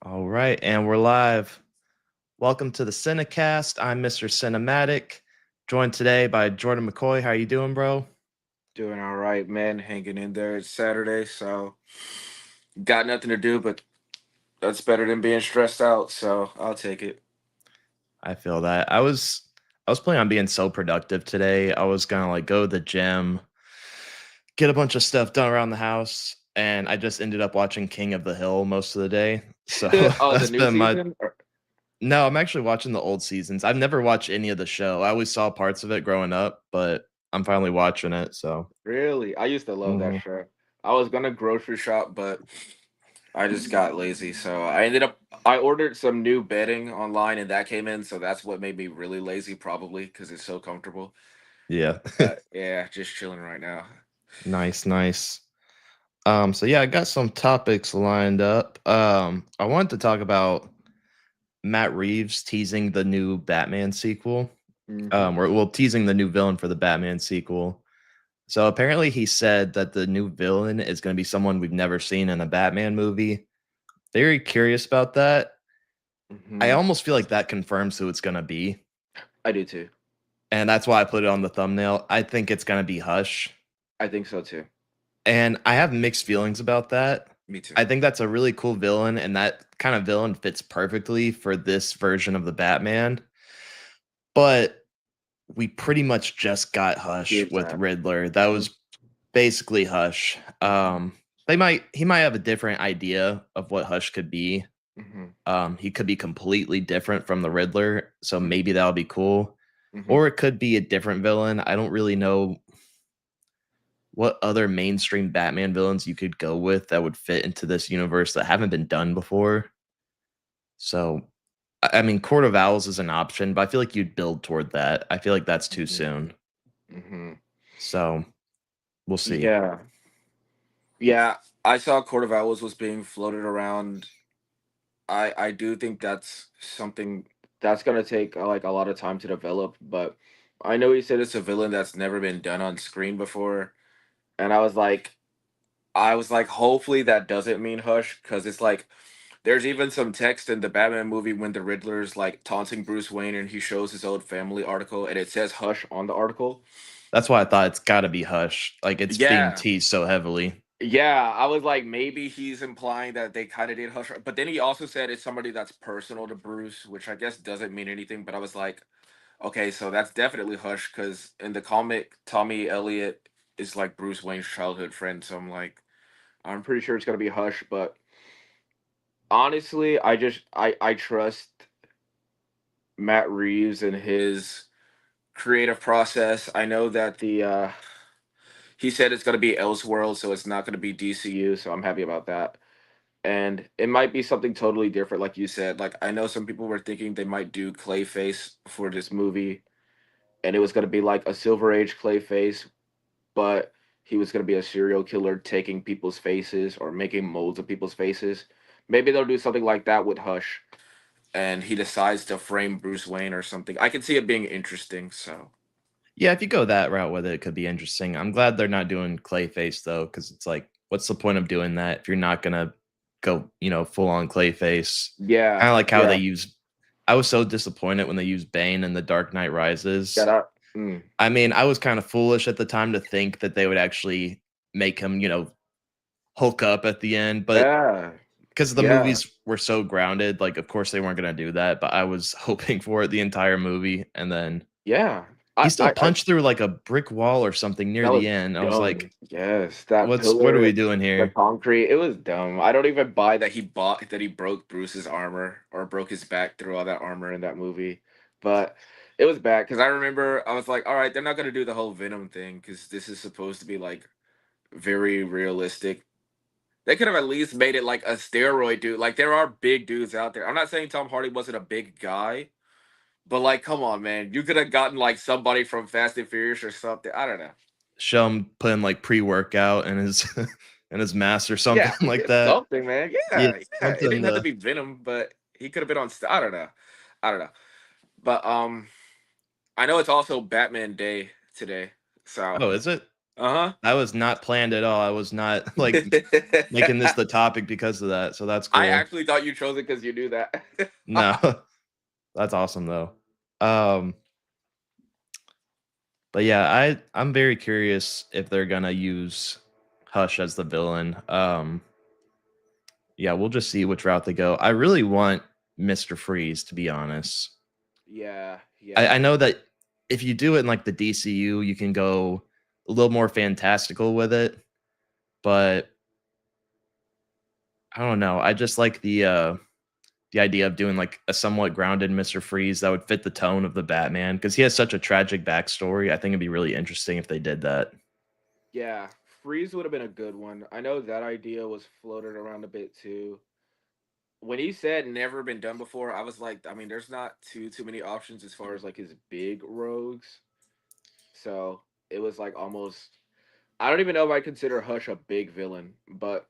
All right, and we're live. Welcome to the Cinecast. I'm Mr. Cinematic, joined today by Jordan McCoy. How you doing, bro? Doing all right, man. Hanging in there. It's Saturday, so got nothing to do, but that's better than being stressed out, so I'll take it. I feel that. I was planning on being so productive today. I was gonna like go to the gym, get a bunch of stuff done around the house, and I just ended up watching King of the Hill most of the day. So Oh, the that's new been my season? no, I'm actually watching the old seasons. I've never watched any of the show. I always saw parts of it growing up, but I'm finally watching it. So Really? I used to love that mhm. show. I was gonna grocery shop, but I just got lazy, so I ordered some new bedding online, and that came in, so that's what made me really lazy, probably because it's so comfortable. Yeah. Yeah, just chilling right now. Nice, nice. So yeah, I got some topics lined up. I wanted to talk about Matt Reeves teasing the new Batman sequel. Hmm. Well, teasing the new villain for the Batman sequel. So apparently, he said that the new villain is going to be someone we've never seen in a Batman movie. Very curious about that. I Hmm. almost feel like that confirms who it's going to be, I do too. and that's why I put it on the thumbnail. I think it's going to be Hush, I think so too. and I have mixed feelings about that. Me too. I think that's a really cool villain, and that kind of villain fits perfectly for this version of the Batman. But we pretty much just got Hush with Exactly. Riddler. That was basically Hush. He might have a different idea of what Hush could be. Hmm. He could be completely different from the Riddler, so Hmm. maybe that'll be cool. Hmm. Or it could be a different villain. I don't really know what other mainstream Batman villains you could go with that would fit into this universe that haven't been done before. So, I mean, Court of Owls is an option, but I feel like you'd build toward that. I feel like that's too Hmm. soon. Hmm. So, we'll see. Yeah, yeah. I saw Court of Owls was being floated around. I do think that's something that's gonna take like a lot of time to develop, but I know he said it's a villain that's never been done on screen before, and I was like, hopefully that doesn't mean Hush, because it's like there's even some text in the Batman movie when the Riddler's like taunting Bruce Wayne and he shows his old family article and it says Hush on the article. That's why I thought it's gotta be Hush. Like, it's being Yeah. teased so heavily. Yeah, I was like, maybe he's implying that they kind of did hush, but then he also said it's somebody that's personal to Bruce, which I guess doesn't mean anything. But I was like, okay, so that's definitely hush because in the comic, Tommy Elliot is like Bruce Wayne's childhood friend. So I'm like, I'm pretty sure it's gonna be hush. But honestly, I trust Matt Reeves and his creative process. I know that the he said it's gonna be Elseworld, so it's not gonna be DCU. So I'm happy about that. And it might be something totally different, like you said. Like I know some people were thinking they might do Clayface for this movie, and it was going to be like a Silver Age Clayface, but he was going to be a serial killer taking people's faces or making molds of people's faces. Maybe they'll do something like that with Hush, and he decides to frame Bruce Wayne or something. I can see it being interesting. So Yeah, if you go that route with it, it could be interesting. I'm glad they're not doing Clayface, though, because it's like, what's the point of doing that if you're not gonna go, full on Clayface? yeah, Kinda like how they yeah, use I was so disappointed when they used Bane in The Dark Knight yeah, Rises. that, I mean, I was kinda foolish at the time to think that they would actually make him, Hulk up at the end, but yeah, because the yeah, movies were so grounded, like, of course, they weren't gonna do that, but I was hoping for it the entire movie, and then yeah. he I, still I, I punched through, like, a brick wall or something near That was the end. I was dumb. like, Yes, that What are we pillar, doing the here?" concrete, it was dumb. I don't even buy that he broke Bruce's armor or broke his back through all that armor in that movie. But it was bad because I remember I was like, all right, they're not gonna do the whole Venom thing because this is supposed to be like very realistic. They could have at least made it like a steroid dude. Like there are big dudes out there. I'm not saying Tom Hardy wasn't a big guy, but like, come on, man, you could have gotten like somebody from Fast and Furious or something. I don't know. Show him putting, like, pre-workout in his in his mask or something Yeah, like it's that. something, man. Yeah, Yeah, yeah. It something didn't have to to be Venom, but he could have been on. I don't know. I don't know. But I know it's also Batman Day today. So Oh, is it? Uh That was not planned at all. I was not like making this huh. the topic because of that. So that's I cool. actually thought you chose it because you knew that. No, that's awesome though. Um, but yeah, I'm very curious if they're gonna use Hush as the villain. Yeah, we'll just see which route they go. I really want Mr. Freeze, to be honest. Yeah, I yeah, know that if you do it in like the DCU, you can go a little more fantastical with it, but I don't know. I just like the idea of doing like a somewhat grounded Mr. Freeze that would fit the tone of the Batman because he has such a tragic backstory. I think it'd be really interesting if they did that. yeah. Freeze would have been a good one. I know that idea was floated around a bit too. When he said never been done before, I was like, I mean, there's not too many options as far as like his big rogues. So it was like almost I don't even know if I consider Hush a big villain, but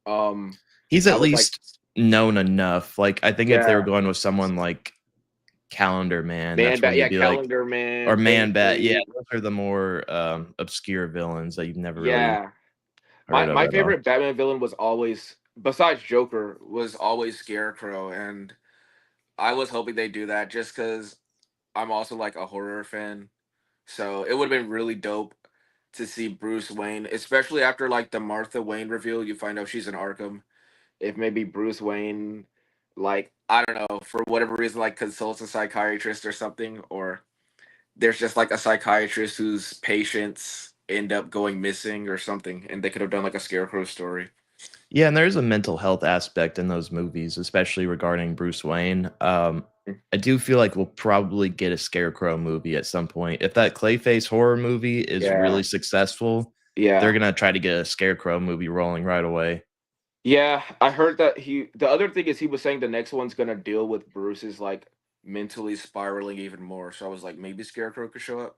um He's I at was like, least known enough. Like I think if they were yeah, going with someone like Calendar Man, Man that's where Bat, you'd yeah, be like, Calendar or Man, Ben Man Bat. Yeah, Free, those are the more obscure villains that you've never really yeah. heard of My at all. favorite Batman villain was always, besides Joker, was always Scarecrow, and I was hoping they do that just because I'm also like a horror fan. So it would have been really dope to see Bruce Wayne, especially after like the Martha Wayne reveal. You find out she's in Arkham. If maybe Bruce Wayne, like I don't know, for whatever reason, like consults a psychiatrist or something, or there's just like a psychiatrist whose patients end up going missing or something, and they could have done like a Scarecrow story. Yeah, and there's a mental health aspect in those movies, especially regarding Bruce Wayne. I do feel like we'll probably get a Scarecrow movie at some point. If that Clayface horror movie is Yeah, really successful, they're yeah. gonna try to get a Scarecrow movie rolling right away. Yeah, I heard that the other thing is he was saying the next one's gonna deal with Bruce's like mentally spiraling even more. So I was like, maybe Scarecrow could show up.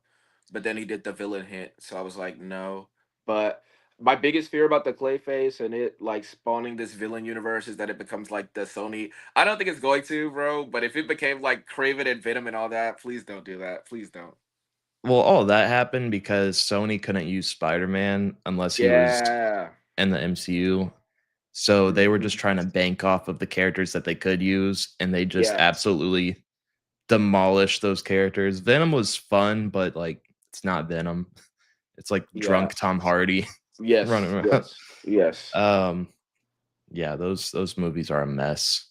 But then he did the villain hint, so I was like, no. But my biggest fear about the Clayface and it like spawning this villain universe is that it becomes like the Sony. I don't think it's going to, bro. But if it became like Craven and Venom and all that, please don't do that. Please don't. Well, all of that happened because Sony couldn't use Spider-Man unless he was Yeah. in the MCU. So they were just Mhm. trying to bank off of the characters that they could use, and they just Yeah. absolutely demolished those characters. Venom was fun, but like it's not Venom. It's like Yeah. drunk Tom Hardy running Yes. around. Yes. Yes. Um, yeah, those movies are a mess.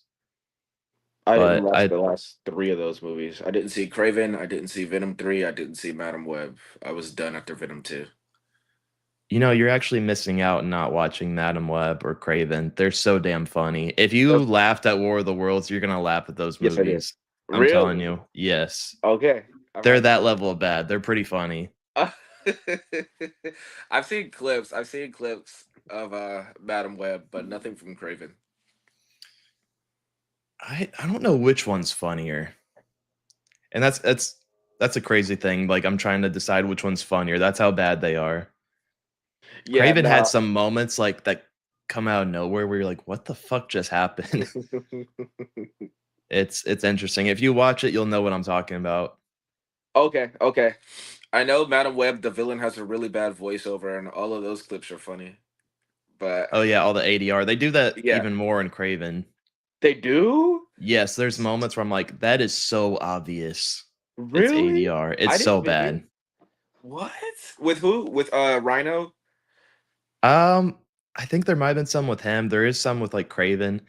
I didn't But watch I the last three of those movies. I didn't see Craven. I didn't see Venom 3. I didn't see Madam Web. I was done after Venom 2. you're actually missing out not watching Madam Web or Craven. They're so damn funny. If you Oh, laughed at War of the Worlds, you're gonna laugh at those yes, I did. movies. I'm telling Really? you. Yes. Okay. I They're might that see level of bad. They're pretty funny. that. I've seen clips. I've seen clips of Madam Web, but nothing from Craven. I don't know which one's funnier. And that's a crazy thing. Like I'm trying to decide which one's funnier. That's how bad they are. Yeah, Craven had no. some moments like that come out of nowhere where you're like, what the fuck just happened? It's interesting. If you watch it, you'll know what I'm talking about. Okay, okay. I know Madam Web, the villain, has a really bad voiceover, and all of those clips are funny. But Oh yeah, all the ADR. They do that yeah, even more in Craven. they do? Yes, there's moments where I'm like, that is so obvious. It's Really? ADR. I It's didn't so even hear. bad. What? With who? With Rhino? Um, I think there might have been some with him. There is some with like Craven.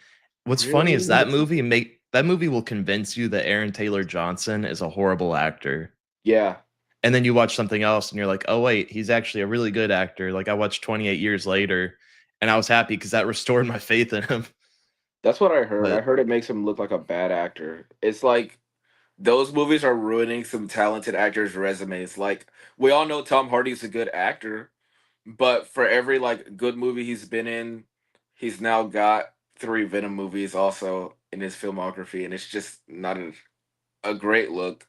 What's funny is Really? that movie will convince you that Aaron Taylor Johnson is a horrible actor. Yeah, And then you watch something else and you're like, "Oh wait, he's actually a really good actor." Like I watched 28 Years Later and I was happy cuz that restored my faith in him. that's what I heard. I But heard it makes him look like a bad actor. It's like those movies are ruining some talented actors' resumes. Like we all know Tom Hardy's a good actor, but for every like good movie he's been in, he's now got three Venom movies also in his filmography, and it's just not a great look.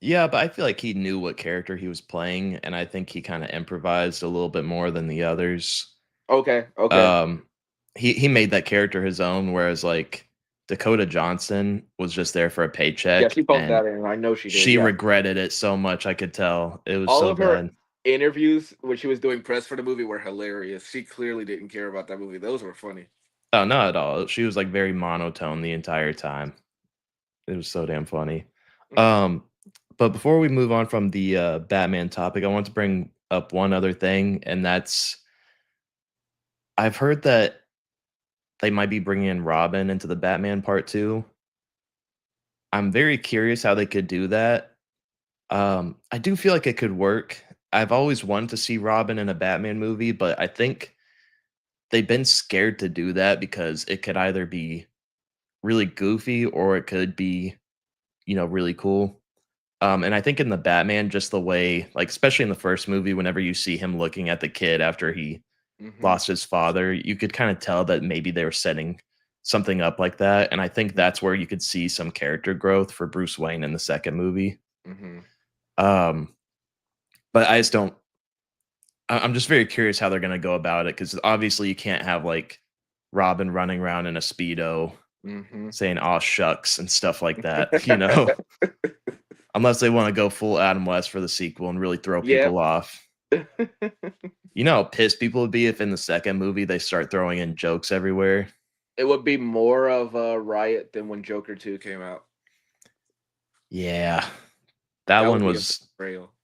yeah, but I feel like he knew what character he was playing and I think he kind of improvised a little bit more than the others. Okay, okay. Um, he made that character his own, whereas like Dakota Johnson was just there for a Yeah, paycheck, she phoned and that in. I know she did. she Yeah, regretted it so much. I could tell it was all so of her, bad. interviews when she was doing press for the movie were hilarious. She clearly didn't care about that movie. Those were funny. Oh, not at all. She was, like, very monotone the entire time. It was so damn funny. Mhm. Um, but before we move on from the, Batman topic, I want to bring up one other thing, and that's I've heard that they might be bringing in Robin into the Batman Part 2. I'm very curious how they could do that. I do feel like it could work. I've always wanted to see Robin in a Batman movie, but I think they've been scared to do that because it could either be really goofy or it could be, really cool. And I think in the Batman, just the way, like, especially in the first movie, whenever you see him looking at the kid after he Mhm. lost his father, you could kind of tell that maybe they were setting something up like that. And I think that's where you could see some character growth for Bruce Wayne in the second movie. Mhm. Um, but I just don't. I'm just very curious how they're going to go about it because obviously you can't have like Robin running around in a speedo Mhm. saying "aw shucks" and stuff like that. Unless they want to go full Adam West for the sequel and really throw Yep. people off. You know how pissed people would be if in the second movie they start throwing in jokes everywhere? It would be more of a riot than when Joker 2 came out. Yeah. That That one would be a was betrayal.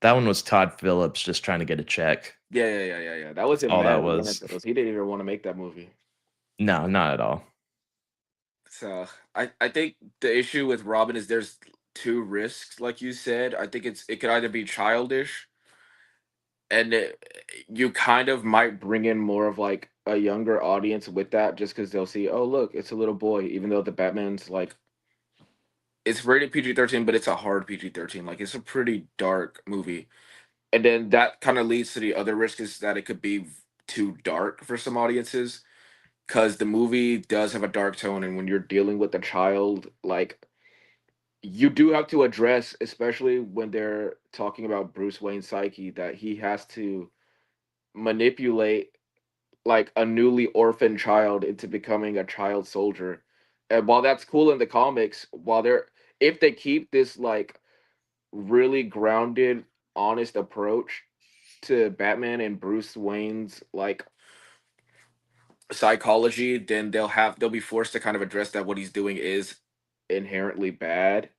that one was Todd Phillips just trying to get a check. Yeah. That was That's him all mad that at Warner was. Bros. He didn't even wanna make that movie. No, not at all. So, I think the issue with Robin is there's 2 risks, like you said. I think it could either be childish and you kind of might bring in more of like a younger audience with that just because they'll see, oh look, it's a little boy, even though the Batman's like it's rated PG-13, but it's a hard PG-13. Like it's a pretty dark movie. And then that kind of leads to the other risk is that it could be too dark for some audiences because the movie does have a dark tone, and when you're dealing with a child, like you do have to address, especially when they're talking about Bruce Wayne's psyche, that he has to manipulate like a newly orphaned child into becoming a child soldier. And while that's cool in the comics, while they're if they keep this like really grounded, honest approach to Batman and Bruce Wayne's like psychology, then they'll be forced to kind of address that what he's doing is inherently bad.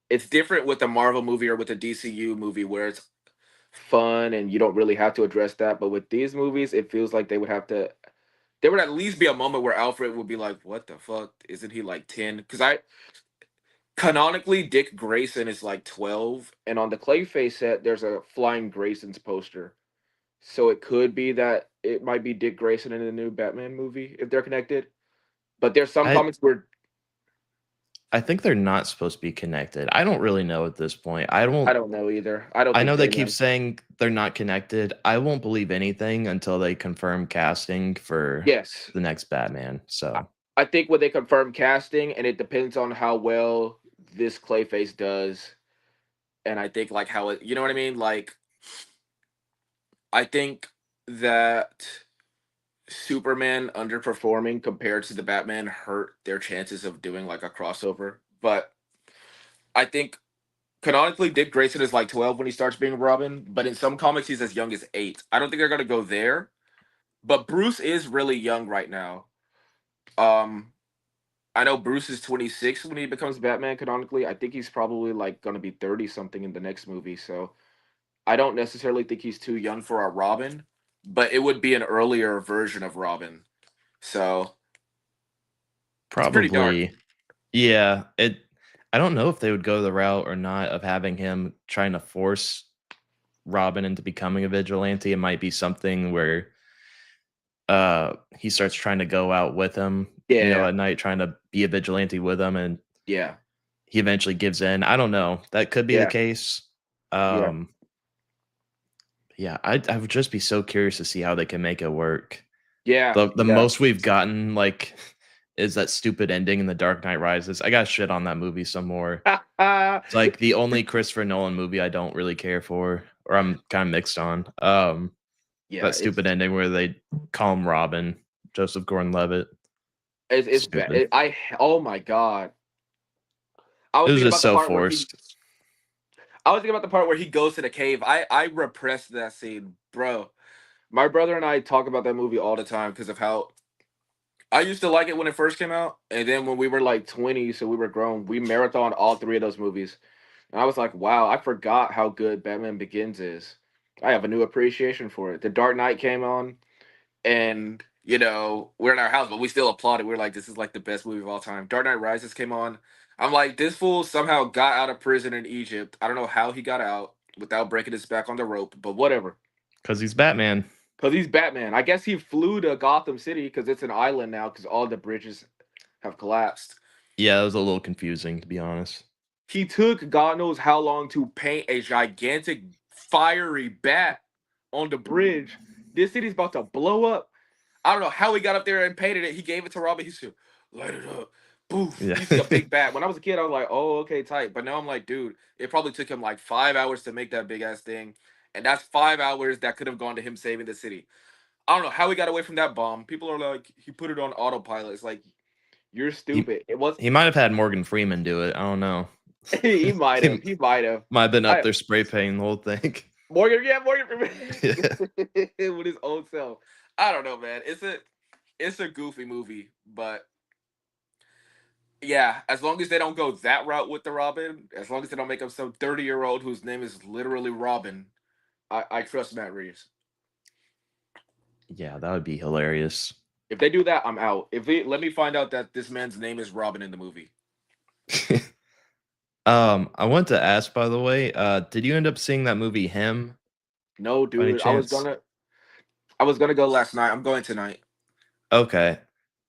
It's different with the Marvel movie or with the DCU movie where it's fun and you don't really have to address that. But with these movies, it feels like they would have to there would at least be a moment where Alfred would be like, "What the fuck? Isn't he like 10?" Because I canonically Dick Grayson is like 12, and on the Clayface set, there's a Flying Grayson's poster. So it could be that it might be Dick Grayson in the new Batman movie if they're connected. But there's some I comics where I think they're not supposed to be connected. I don't really know at this point. I don't know either. I don't I think know they they keep know. saying they're not connected. I won't believe anything until they confirm casting for Yes, the next Batman. I, So, I think when they confirm casting, and it depends on how well this Clayface does, and I think like how it, you know what I mean? Like I think that Superman underperforming compared to the Batman hurt their chances of doing like a crossover. But I think canonically Dick Grayson is like 12 when he starts being Robin, but in some comics he's as young as 8. I don't think they're gonna go there. But Bruce is really young right now. Um I know Bruce is 26 when he becomes Batman canonically. I think he's probably like gonna be 30 something in the next movie. So I don't necessarily think he's too young for a Robin, but it would be an earlier version of Robin. So it's pretty dark. probably yeah, I don't know if they would go the route or not of having him trying to force Robin into becoming a vigilante. It might be something where he starts trying to go out with him, Yeah, at night trying to be a vigilante with him and yeah, he eventually gives in. I don't know. That could be the yeah, case. yeah, Um yeah, I would just be so curious to see how they can make it work. yeah, The yeah. most we've gotten like is that stupid ending in The Dark Knight Rises. I got shit on that movie some more. It's like the only Christopher Nolan movie I don't really care for, or I'm kind of mixed on. Yeah, That stupid ending where they call him Robin, Joseph Gordon-Levitt. it's bad. Stupid. Oh my god, I It was was thinking just about the so part where he forced. I was thinking about the part where he goes to the cave. I repressed that scene, bro. My brother and I talk about that movie all the time because of how I used to like it when it first came out, and then when we were like 20, so we were grown, we marathoned all three of those movies. And I was like, wow, I forgot how good Batman Begins is. I have a new appreciation for it. The Dark Knight came on, and we're in our house, but we still applauded. We're like, this is like the best movie of all time. Dark Knight Rises came on. I'm like, this fool somehow got out of prison in Egypt. I don't know how he got out without breaking his back on the rope, but whatever. Because he's Batman. Because he's Batman. I guess he flew to Gotham City because it's an island now because all the bridges have collapsed. Yeah, it was a little confusing, to be honest. He took God knows how long to paint a gigantic fiery bat on the bridge. This city's about to blow up. I don't know how he got up there and painted it. He gave it to Robin. He said, light it up. Boof. Yeah. You see a big bat. When I was a kid, I was like, oh, okay, tight. But now I'm like, dude, it probably took him like 5 hours to make that big ass thing. And that's 5 hours that could have gone to him saving the city. I don't know how he got away from that bomb. People are like, he put it on autopilot. It's like, you're he stupid. It was he might have had Morgan Freeman do it. I don't know. he might have. He He might have. might have been up I there spray painting the whole thing. Morgan, yeah, Morgan Freeman Yeah. with his own self. I don't know, man. It's a goofy movie, but yeah, as long as they don't go that route with the Robin, as long as they don't make him some 30-year-old whose name is literally Robin, I trust Matt Reeves. Yeah, that would be hilarious. If they do that, I'm out. If they let me find out that this man's name is Robin in the movie. I want to ask, by the way, did you end up seeing that movie Him No, by any dude, chance? I was gonna go last night. I'm going tonight. Okay.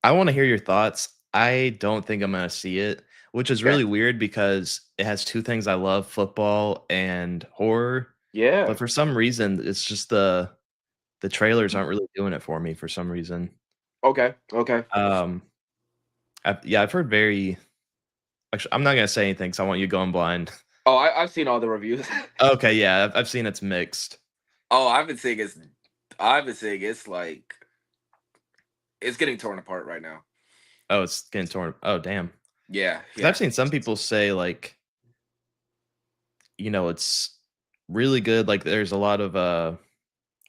I want to hear your thoughts. I don't think I'm gonna see it, which is Okay. really weird because it has two things I love, football and horror. Yeah. But for some reason, it's just the trailers aren't really doing it for me for some reason. Okay. Okay. Um, I've heard very. Actually, I'm not gonna say anything because I want you going blind. Oh, I've seen all the reviews. Okay, yeah, I've seen it's mixed. Oh, I've been saying it's like it's getting torn apart right now. Oh, it's getting torn. Oh, damn. Yeah, Because I've yeah. seen some people say like, it's really good. Like, there's a lot of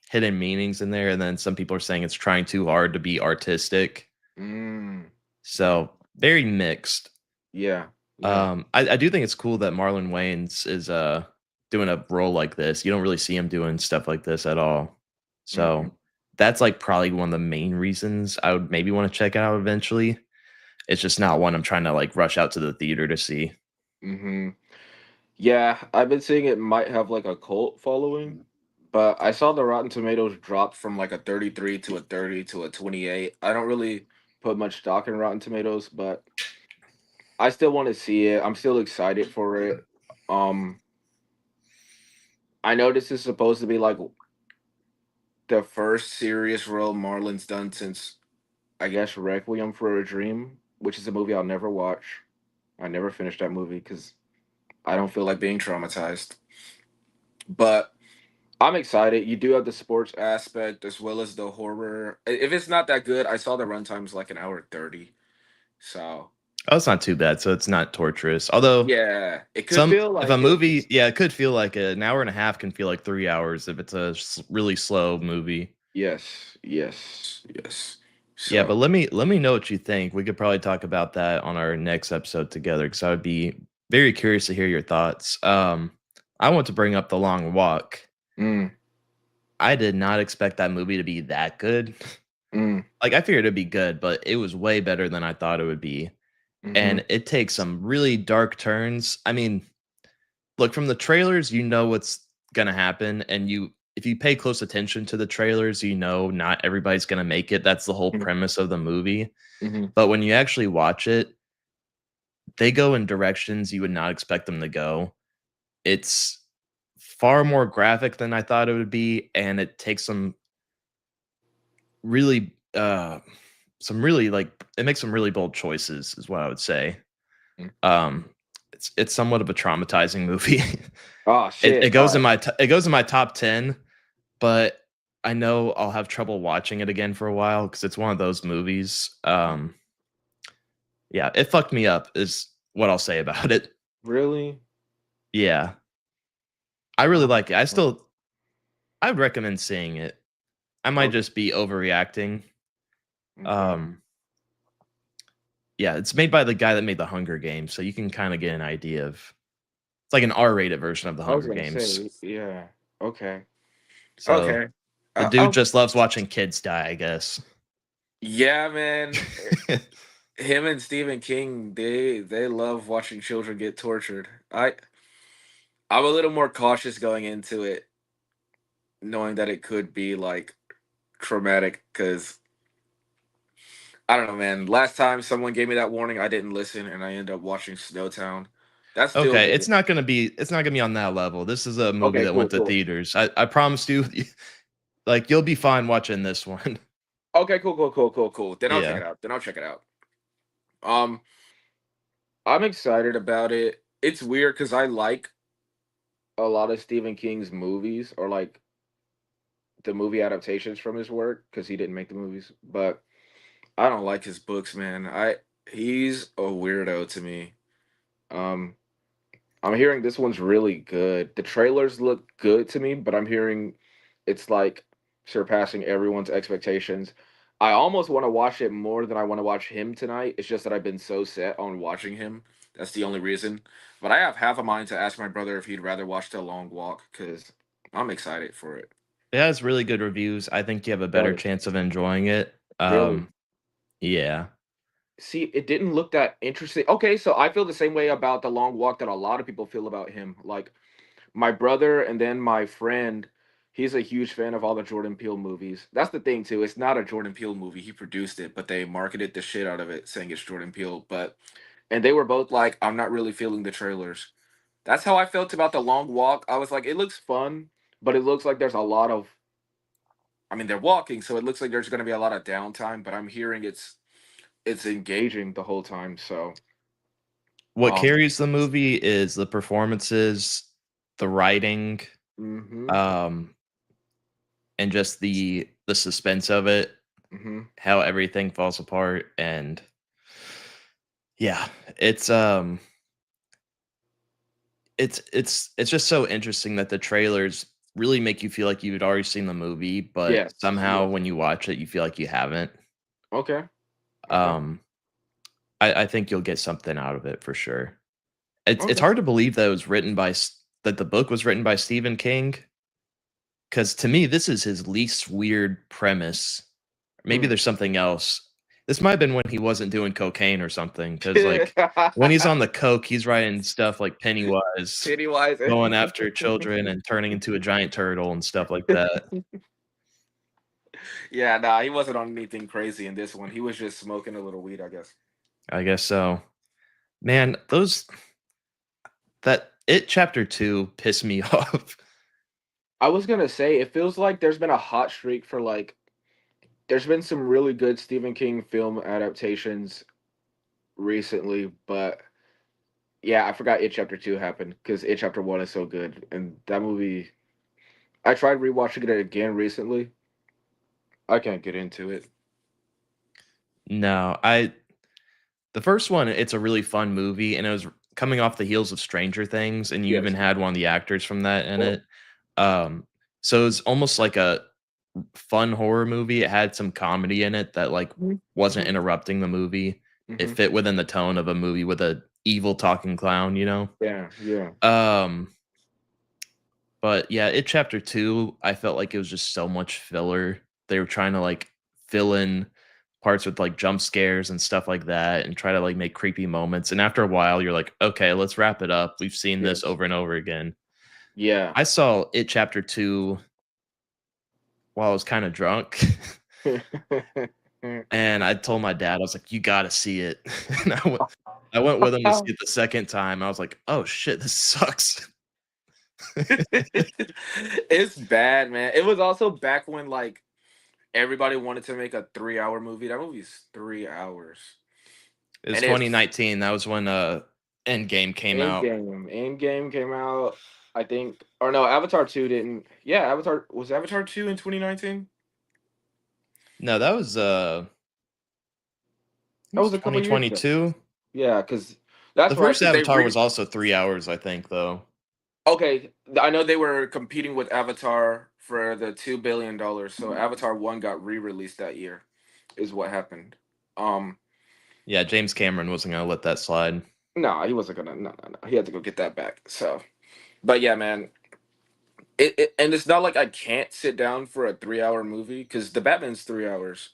hidden meanings in there, and then some people are saying it's trying too hard to be artistic. Mm, So very mixed. yeah, yeah. I do think it's cool that Marlon Wayans is doing a role like this. You don't really see him doing stuff like this at all. Hmm. So that's like probably one of the main reasons I would maybe want to check it out eventually. It's just not one I'm trying to like rush out to the theater to see. Hmm. Yeah, I've been seeing it might have like a cult following, but I saw the Rotten Tomatoes drop from like a 33 to a 30 to a 28. I don't really put much stock in Rotten Tomatoes, but I still want to see it. I'm still excited for it. Um, I know this is supposed to be like the first serious role Marlon's done since I guess Requiem for a Dream, which is a movie I'll never watch. I never finished that movie because I don't feel like being traumatized. But I'm excited. You do have the sports aspect as well as the horror. If it's not that good, I saw the runtime's like an hour 30. So Oh, it's not too bad. So it's not torturous. Although yeah, it could feel if a like it. movie, yeah, it could feel like an hour and a half can feel like 3 hours if it's a really slow movie. Yes, yes, yes. Yeah, but So let me know what you think. We could probably talk about that on our next episode together because I would be very curious to hear your thoughts. I want to bring up The Long Walk. mm, I did not expect that movie to be that good. mm, Like I figured it'd be good, but it was way better than I thought it would be. mm-hmm, And it takes some really dark turns. I mean, look, from the trailers, you know what's gonna happen, and if you pay close attention to the trailers, you know not everybody's gonna make it. That's the whole mm, premise of the movie. mm-hmm, But when you actually watch it, they go in directions you would not expect them to go. It's far more graphic than I thought it would be, and it takes really some really like it makes some really bold choices, is what I would say. mm. Um, it's somewhat of a traumatizing movie. Oh It shit. All goes in right. it goes in my top 10, but I know I'll have trouble watching it again for a while because it's one of those movies. Yeah, it fucked me up is what I'll say about it. Really? Yeah. I really Oh, like it. I would recommend seeing it. I might okay. just be overreacting. Okay. Um, yeah, it's made by the guy that made The Hunger Games, so you can kinda get an idea of it's like an R-rated version of The I was Hunger gonna Games. say, yeah. Okay. So, Okay. the dude Oh, just loves watching kids die, I guess. yeah, man. Him and Stephen King, they love watching children get tortured. I'm a little more cautious going into it, knowing that it could be like traumatic. Because I don't know, man. Last time someone gave me that warning, I didn't listen, and I ended up watching Snowtown. That's still Okay, good. it's not gonna be on that level. This is a movie Okay, that cool, went to cool. theaters. I promised you, like, you'll be fine watching this one. Okay, cool, cool, cool, cool, cool. Then I'll check Yeah. it out. Then I'll check it out. Um, I'm excited about it. It's weird because I like a lot of Stephen King's movies, or like the movie adaptations from his work, because he didn't make the movies. But I don't like his books, man. I He's a weirdo to me. Um, I'm hearing this one's really good. The trailers look good to me, but I'm hearing it's like surpassing everyone's expectations. I almost want to watch it more than I want to watch him tonight. It's just that I've been so set on watching him. That's the only reason. But I have half a mind to ask my brother if he'd rather watch The Long Walk, because I'm excited for it. It has really good reviews. I think you have a better Does chance of enjoying it. really? Yeah. See, it didn't look that interesting. Okay, so I feel the same way about The Long Walk that a lot of people feel about him. Like my brother and then my friend, he's a huge fan of all the Jordan Peele movies. That's the thing too. It's not a Jordan Peele movie. He produced it, but they marketed the shit out of it saying it's Jordan Peele. But and they were both like, I'm not really feeling the trailers. That's how I felt about The Long Walk. I was like, it looks fun, but it looks like there's a lot of, I mean, they're walking, so it looks like there's going to be a lot of downtime, but I'm hearing it's engaging the whole time. So, What um carries the movie is the performances, the writing, mhm um, and just the suspense of it, mhm how everything falls apart, and yeah, it's, it's just so interesting that the trailers really make you feel like you'd already seen the movie, but yes, somehow yes. when you watch it, you feel like you haven't. Okay. Okay. Um, I think you'll get something out of it for sure. It's Okay. hard to believe that it was written by that the book was written by Stephen King, because to me, this is his least weird premise. Maybe Hmm. there's something else. This might have been when he wasn't doing cocaine or something, because like when he's on the coke, he's writing stuff like Pennywise Pennywise. going after children and turning into a giant turtle and stuff like that. Yeah, nah, he wasn't on anything crazy in this one. He was just smoking a little weed, I guess. I guess so. Man, those that It Chapter 2 pissed me off. I was gonna say, it feels like there's been a hot streak for like, there's been some really good Stephen King film adaptations recently, but yeah, I forgot It Chapter 2 happened because It Chapter 1 is so good. And that movie, I tried rewatching it again recently. I can't get into it. No, I the first one, it's a really fun movie, and it was coming off the heels of Stranger Things, and you even Yes. had one of the actors from that in Oh. it. So it's almost like a fun horror movie. It had some comedy in it that, like, Mhm. wasn't Mhm. interrupting the movie. It Mhm. fit within the tone of a movie with a evil talking clown, you know? Yeah, yeah. Um, but yeah, It Chapter 2, I felt like it was just so much filler. They were trying to, like, fill in parts with, like, jump scares and stuff like that and try to, like, make creepy moments, and after a while, you're like, "Okay, let's wrap it up. We've seen this Yes. over and over again." Yeah. I saw It Chapter 2 while I was kinda drunk, and I told my dad, I was like, "You gotta see it." And I went with him to see it the second time, I was like, "Oh, shit, this sucks." It's bad, man. It was also back when like everybody wanted to make a 3-hour movie. That movie's 3 hours. It was And it's 2019, that was when, Endgame came out. Endgame. Endgame came out, I think, or no, Avatar 2 didn't. Yeah, Avatar 2 in 2019? No, it That was was a couple years ago. 2022. Yeah, because The that's right, first because they Avatar re was also 3 hours, I think, though. Okay, I know they were competing with Avatar for the $2 billion. So Avatar 1 got re-released that year, is what happened. Um, Yeah, James Cameron wasn't gonna let that slide. no, he wasn't gonna. No, no, no. He had to go get that back. So, but yeah, man. And it's not like I can't sit down for a 3 hour movie because the Batman's 3 hours,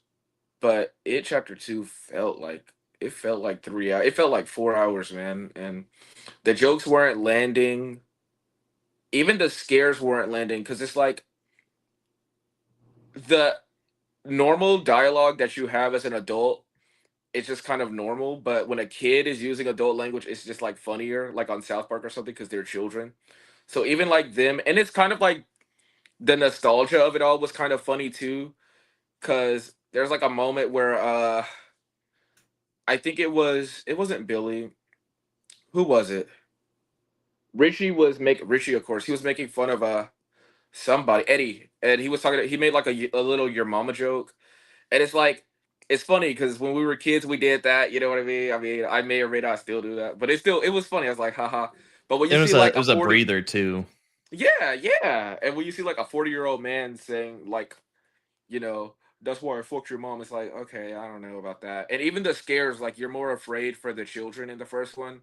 but it Chapter Two felt like 3 hours. It felt like 4 hours, man. And the jokes weren't landing. Even the scares weren't landing because it's like the normal dialogue that you have as an adult, it's just kind of normal. But when a kid is using adult language, it's just like funnier, like on South Park or something, because they're children. So even like them, and it's kind of like the nostalgia of it all was kind of funny too, because there's like a moment where I think it wasn't Billy. Who was it? Richie, of course. He was making fun of somebody, Eddie, and he was talking. He made like a little your mama joke. And it's like, it's funny because when we were kids, we did that. You know what I mean? I mean, I may or may not still do that, but it was funny. I was like, haha. But when you see It like a was a 40, breather too. yeah, yeah. And when you see like a 40-year-old man saying like, you know, that's why I fucked your mom, it's like, okay, I don't know about that. And even the scares, like you're more afraid for the children in the first one,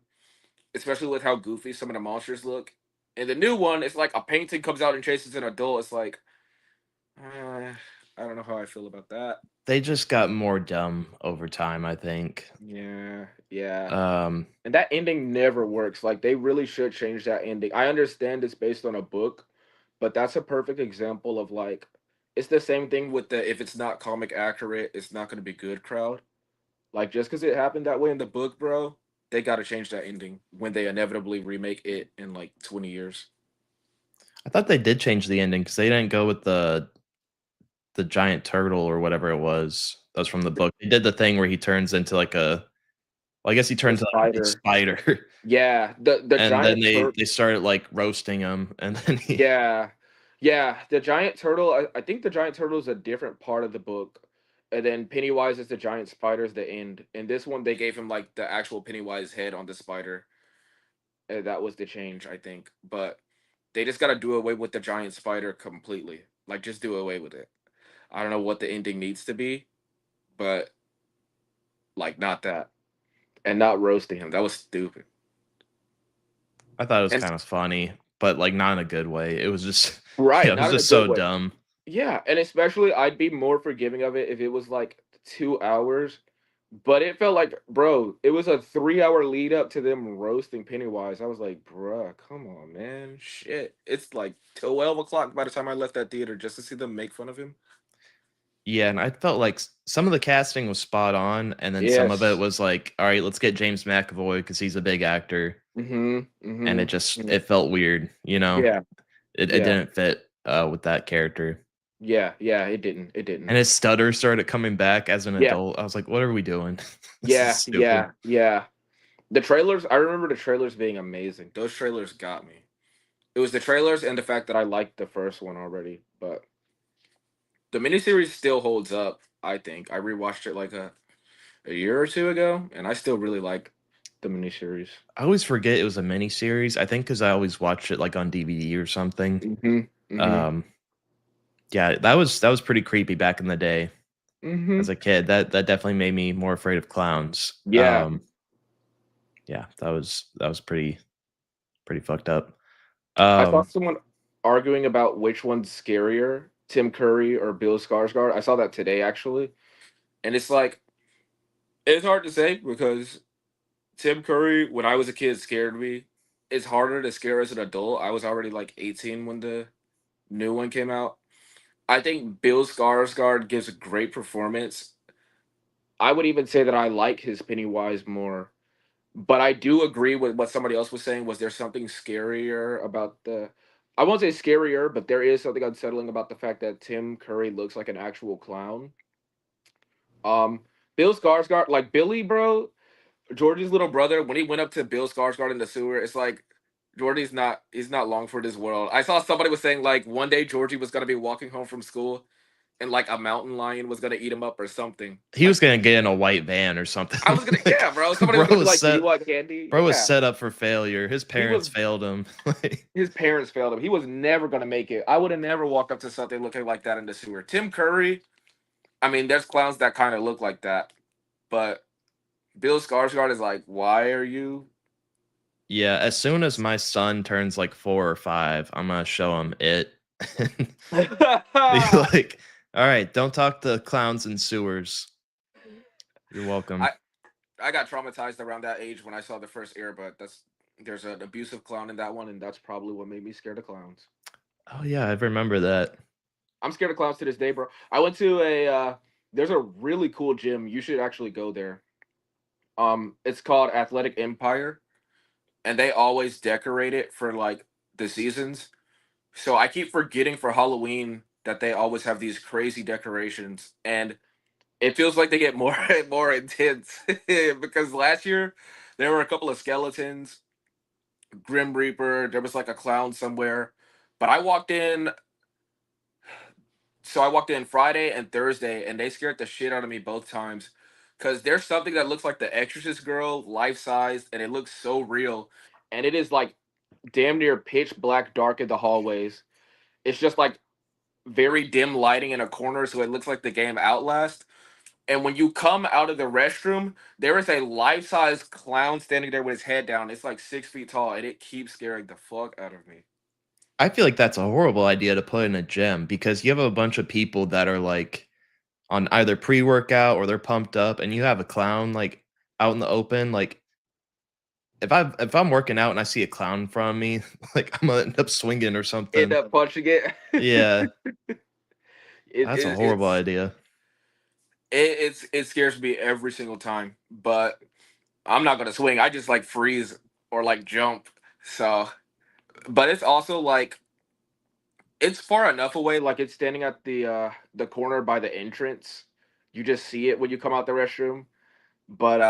especially with how goofy some of the monsters look. In the new one, it's like a painting comes out and chases an adult. It's like, I don't know how I feel about that. They just got more dumb over time, I think. Yeah, yeah. Um, And that ending never works. Like they really should change that ending. I understand it's based on a book, but that's a perfect example of like it's the same thing with the if it's not comic accurate, it's not going to be good crowd. Like just because it happened that way in the book, bro, they got to change that ending when they inevitably remake it in like 20 years. I thought they did change the ending because they didn't go with the giant turtle or whatever it was. That was from the book. They did the thing where he turns into like a well, I guess he The turns into like a big spider. spider, Yeah, the and then giant turtle. they started like roasting him, and then he Yeah. Yeah, the giant turtle, I think the giant turtle is a different part of the book. And then Pennywise is the giant spider's the end. In this one, they gave him like the actual Pennywise head on the spider. And that was the change, I think. But they just gotta do away with the giant spider completely. Like just do away with it. I don't know what the ending needs to be, but like not that. And not roasting him. That was stupid. I thought it was And kind of funny, but like not in a good way. It was just yeah, right, it was not in a just good so way. dumb. Yeah, and especially I'd be more forgiving of it if it was like 2 hours. But it felt like, bro, it was a 3 hour lead up to them roasting Pennywise. I was like, bruh, come on, man. Shit. It's like 12 o'clock by the time I left that theater just to see them make fun of him. Yeah, and I felt like some of the casting was spot on, and then some of it Yes. was like, all right, let's get James McAvoy because he's a big actor, Mm-hmm. and Mm-hmm. it felt weird, you know. Yeah. It Yeah. didn't fit with that character. Yeah. Yeah. It didn't. It And didn't. his stutter started coming back as an Yeah. adult. I was like, what are we doing? This is Yeah. stupid. Yeah. Yeah. The trailers, I remember the trailers being amazing. Those trailers got me. It was the trailers and the fact that I liked the first one already. But the miniseries still holds up, I think. I rewatched it like a year or two ago, and I still really like the miniseries. I always forget it was a mini series. I think because I always watched it like on DVD or something. Mhm. Mhm. Um, yeah, that was pretty creepy back in the day as Mhm. a kid. That definitely made me more afraid of clowns. Yeah. Yeah, that was pretty fucked up. I saw Um, someone arguing about which one's scarier, Tim Curry or Bill Skarsgård. I saw that today actually. And it's like it's hard to say because Tim Curry when I was a kid scared me. It's harder to scare as an adult. I was already like 18 when the new one came out. I think Bill Skarsgård gives a great performance. I would even say that I like his Pennywise more, but I do agree with what somebody else was saying. Was there something scarier about the? I won't say scarier, but there is something unsettling about the fact that Tim Curry looks like an actual clown. Um, Bill Skarsgård, like Billy, bro, Georgie's little brother. When he went up to Bill Skarsgård in the sewer, it's like he's not long for this world. I saw somebody was saying like one day Georgie was gonna be walking home from school and like a mountain lion was gonna eat him up or something. He was Like gonna get in a white van or I something. was gonna, yeah, Like, bro. Somebody bro was gonna be was like, "Do you set want candy?" bro was Yeah, set up for failure. His he parents was. failed him. Like, His parents failed him. He was never gonna make it. I would have never walked up to something looking like that in the sewer. Tim Curry. I mean, there's clowns that kind of look like that, but Bill Skarsgård is like, why are you? yeah, as soon as my son turns like 4 or 5, I'm gonna show him it. And be I like, "All right, don't talk to clowns in sewers. You're welcome." I got traumatized around that age when I saw the first Air, but that's there's an abusive clown in that one, and that's probably what made me scared of clowns. Oh, yeah, I remember that. I'm scared of clowns to this day, bro. I went to a there's a really cool gym. You should actually go there. It's called Athletic Empire, and they always decorate it for like the seasons. So I keep forgetting for Halloween that they always have these crazy decorations, and it feels like they get more and more intense because last year there were a couple of skeletons, Grim Reaper, there was like a clown somewhere. But I walked in Friday and Thursday, and they scared the shit out of me both times. Cause there's something that looks like the Exorcist girl, life sized, and it looks so real. And it is like damn near pitch black dark in the hallways. It's just like very dim lighting in a corner, so it looks like the game Outlast. And when you come out of the restroom, there is a life size clown standing there with his head down. It's like 6 feet tall, and it keeps scaring the fuck out of me. I feel like that's a horrible idea to put in a gym because you have a bunch of people that are, like, on either pre-workout or they're pumped up, and you have a clown, like, out in the open, like, if I'm working out and I see a clown in front of me, like, I'm gonna end up swinging or End something. up punching it. Yeah, it, that's a it horrible it's idea. it scares me every single time. But I'm not gonna swing. I just like freeze or like jump. So, but it's also like it's far enough away. Like it's standing at the corner by the entrance. You just see it when you come out the restroom. But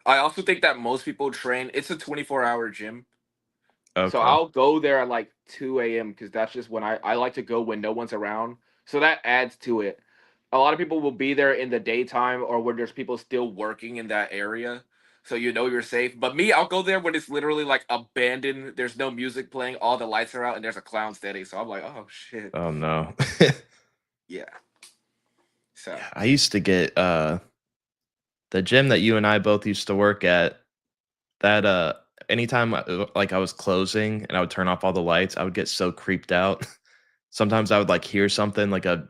I also think that most people train. It's a 24-hour gym, so Okay. I'll go there at like 2 a.m. because that's just when I like to go when no one's around. So that adds to it. A lot of people will be there in the daytime or when there's people still working in that area. So you know you're safe. But me, I'll go there when it's literally like abandoned. There's no music playing, all the lights are out, and there's a clown standing. So I'm like, oh shit. Oh, no. Yeah. So Yeah, I used to get, the gym that you and I both used to work at, that, anytime, like, I was closing and I would turn off all the lights, I would get so creeped out. Sometimes I would, like, hear something like a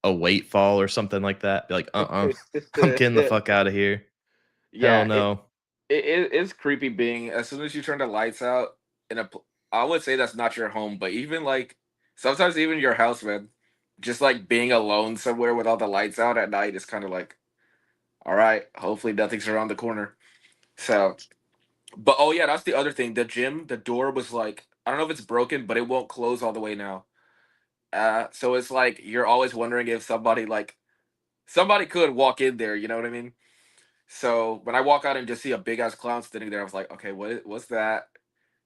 weight fall or something like that, be like, I'm getting the fuck out of here. Hell yeah, no." it's creepy being as soon as you turn the lights out in I would say that's not your home, but even like sometimes even your house, man, just like being alone somewhere with all the lights out at night is kind of like, all right, hopefully nothing's around the corner. So, but oh yeah, that's the other thing. The gym, the door was like, I don't know if it's broken, but it won't close all the way now. So it's like you're always wondering if somebody could walk in there. You know what I mean? So when I walk out and just see a big ass clown sitting there, I was like, okay, what's that?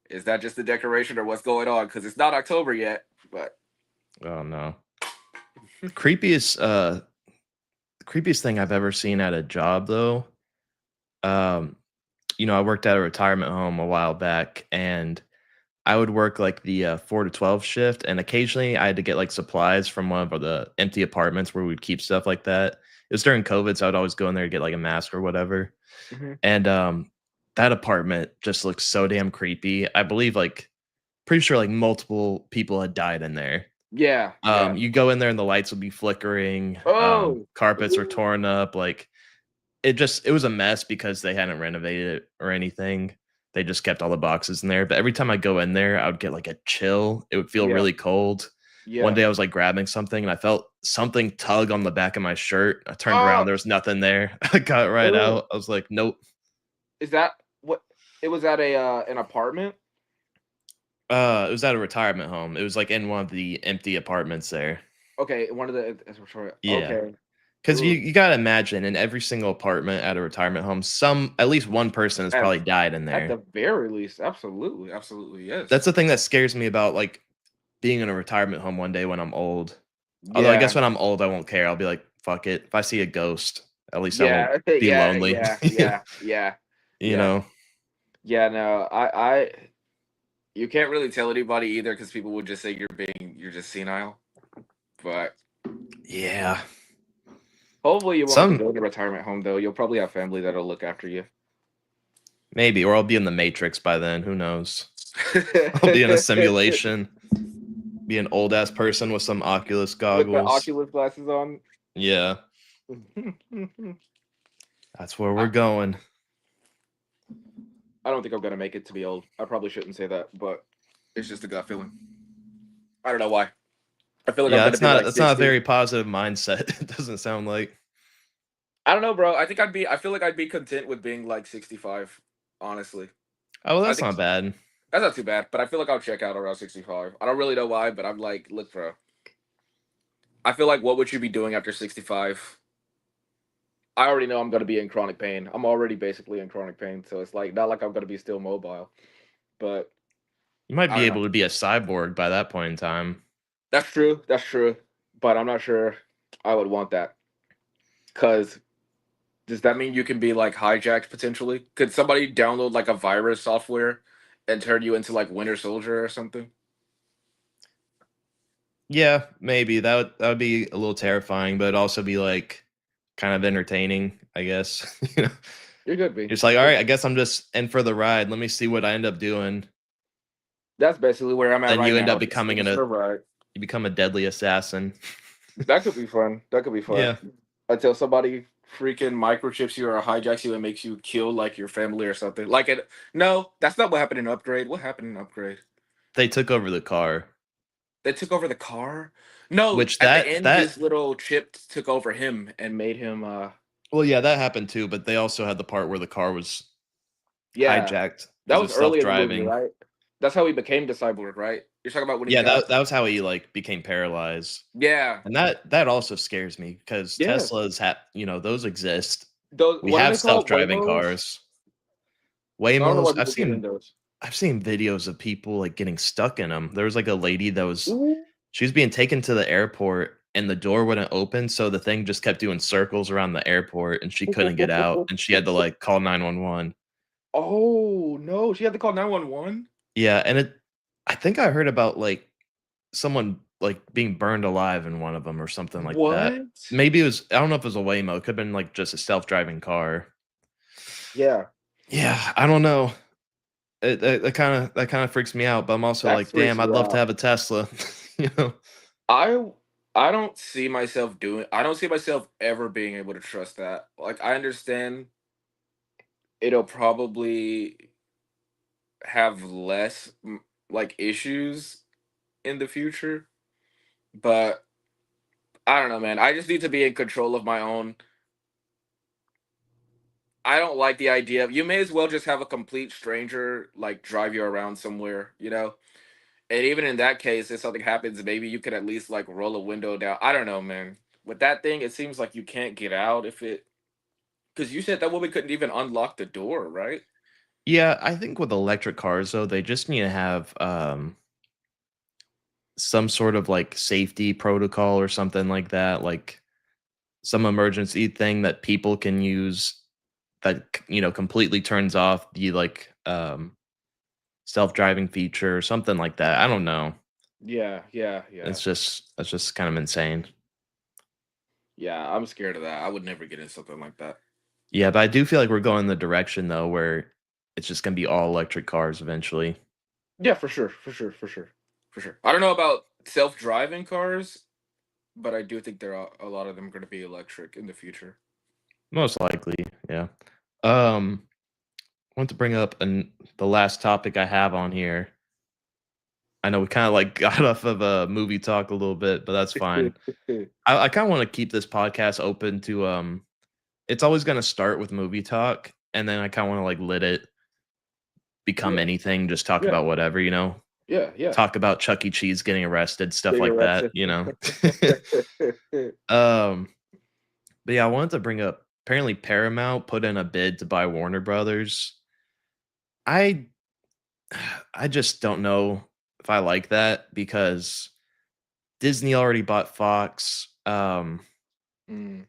Is that just a decoration or what's going on? Because it's not October yet. But Oh, no. Creepiest, creepiest thing I've ever seen at a job, though, um, I worked at a retirement home a while back, and I would work, like, the, 4 to 12 shift, and occasionally I had to get, like, supplies from one of the empty apartments where we'd keep stuff like that. It was during COVID, so I'd always go in there to get, like, a mask or whatever, mhm. and, that apartment just looked so damn creepy. I believe, like pretty sure, like, multiple people had died in there. Yeah, yeah. You go in there and the lights would be flickering, Oh, carpets were ooh. torn up, like, it was a mess because they hadn't renovated it or anything. They just kept all the boxes in there, but every time I go in there, I would get, like, a chill. It would feel Yeah, really cold. One yeah. day I was, like, grabbing something and I felt something tug on the back of my shirt. I turned around, Oh, there was nothing there. I got right oh. out. I was like, "Nope." Is that what? It was at a an apartment. It was at a retirement home. It was, like, in one of the empty apartments there. Okay, one of the. Yeah. Okay. 'Cause Ooh. you gotta imagine in every single apartment at a retirement home, some at least one person has At probably died in at there. the very least, absolutely, absolutely, yes. That's the thing that scares me about, like, being in a retirement home one day when I'm old. Although I guess Yeah, when I'm old, I won't care. I'll be like, "Fuck it." If I see a ghost, at least I won't yeah, be yeah, lonely. yeah, yeah, yeah, You yeah, know? yeah. No, you can't really tell anybody either because people would just say you're just senile. But Yeah. hopefully you won't have to Some go to retirement home though. You'll probably have family that'll look after you. maybe, or I'll be in the Matrix by then, who knows? I'll be in a simulation, be an old ass person with some Oculus With the goggles. Oculus glasses on. Yeah, that's where we're I, going. I don't think I'm gonna make it to be old. I probably shouldn't say that, but it's just a gut feeling. I don't know why. I feel like I'm Yeah, gonna be like that's not a 60. very positive mindset. It doesn't sound like. I don't know, bro. I feel like I'd be content with being like 65, honestly. Oh, well, I that's think not bad. that's not too bad, but I feel like I'll check out around 65. I don't really know why, but I'm like, look, bro. I feel like what would you be doing after 65? I already know I'm gonna be in chronic pain. I'm already basically in chronic pain, so it's like not like I'm gonna be still mobile. But You might I be don't know. able to be a cyborg by that point in time. That's true. That's true. But I'm not sure I would want that. Cause does that mean you can be like hijacked potentially? Could somebody download like a virus software and turn you into like Winter Soldier or something? Yeah, maybe that would be a little terrifying, but it'd also be like kind of entertaining, I guess. You know, You could be. it's like, You all could right, be. I guess I'm just in for the ride. Let me see what I end up doing. That's basically where I'm at Then right you end now. up becoming Just for a ride. you become a deadly assassin. That could be fun. That could be fun. Yeah, Until somebody freaking microchips you or hijacks you and makes you kill like your family or something. Like it. No, that's not what happened in Upgrade. What happened in Upgrade? they took over the car, They took over the car. No, which at the that end, that his little chip took over him and made him. well, yeah, that happened too. But they also had the part where the car was Yeah, hijacked that because was it's early in the movie, self-driving. right? That's how he became the cyborg, right? You're talking about when he Yeah, got. that was how he like became paralyzed. Yeah, And that also scares me because yeah. Teslas have, those exist. Those We what are have they called? self-driving Waymos. cars. I don't know Waymos, why people get in those. I've seen videos of people, like, getting stuck in them. There was, like, a lady that was Ooh. she was being taken to the airport, and the door wouldn't open, so the thing just kept doing circles around the airport, and she couldn't get out, and she had to, like, call 911. Oh no, she had to call 911. Yeah, and I think I heard about, like, someone, like, being burned alive in one of them or something like that. What? Maybe it was I don't know if it was a Waymo, it could've been, like, just a self-driving car. Yeah, Yeah, I don't know. That kinda freaks me out, but I'm also that like, freaks "Damn, I'd me love to out. have a Tesla." You know? I I don't see myself doing. I don't see myself ever being able to trust that. Like I understand it'll probably have less like issues in the future, but I don't know, man. I just need to be in control of my own. I don't like the idea of you may as well just have a complete stranger like drive you around somewhere, you know? And even in that case, if something happens, maybe you could at least like roll a window down. I don't know, man. With that thing, it seems like you can't get out if it because you said that woman couldn't even unlock the door, right? Yeah, I think with electric cars, though, they just need to have, some sort of, like, safety protocol or something like that, like, some emergency thing that people can use that, completely turns off the, like, self-driving feature or something like that. I don't know. Yeah, yeah, yeah. That's just kind of insane. Yeah, I'm scared of that. I would never get in something like that. Yeah, but I do feel like we're going the direction, though, where it's just gonna be all electric cars eventually. Yeah, for sure, for sure, for sure, for sure. I don't know about self-driving cars, but I do think there are a lot of them going to be electric in the future. Most likely, yeah. Um, I want to bring up the last topic I have on here. I know we kinda, like, got off of, a movie talk a little bit, but that's fine. I kinda wanna keep this podcast open to, it's always gonna start with movie talk, and then I kinda wanna, like, let it become Yeah, anything, just talk yeah, about whatever, you know? yeah, yeah. Talk about Chuck E. Cheese getting arrested, stuff Getting like that, arrested. you know? Um, but yeah, I wanted to bring up, apparently Paramount put in a bid to buy Warner Brothers. I I just don't know if I like that because Disney already bought Fox, Mm,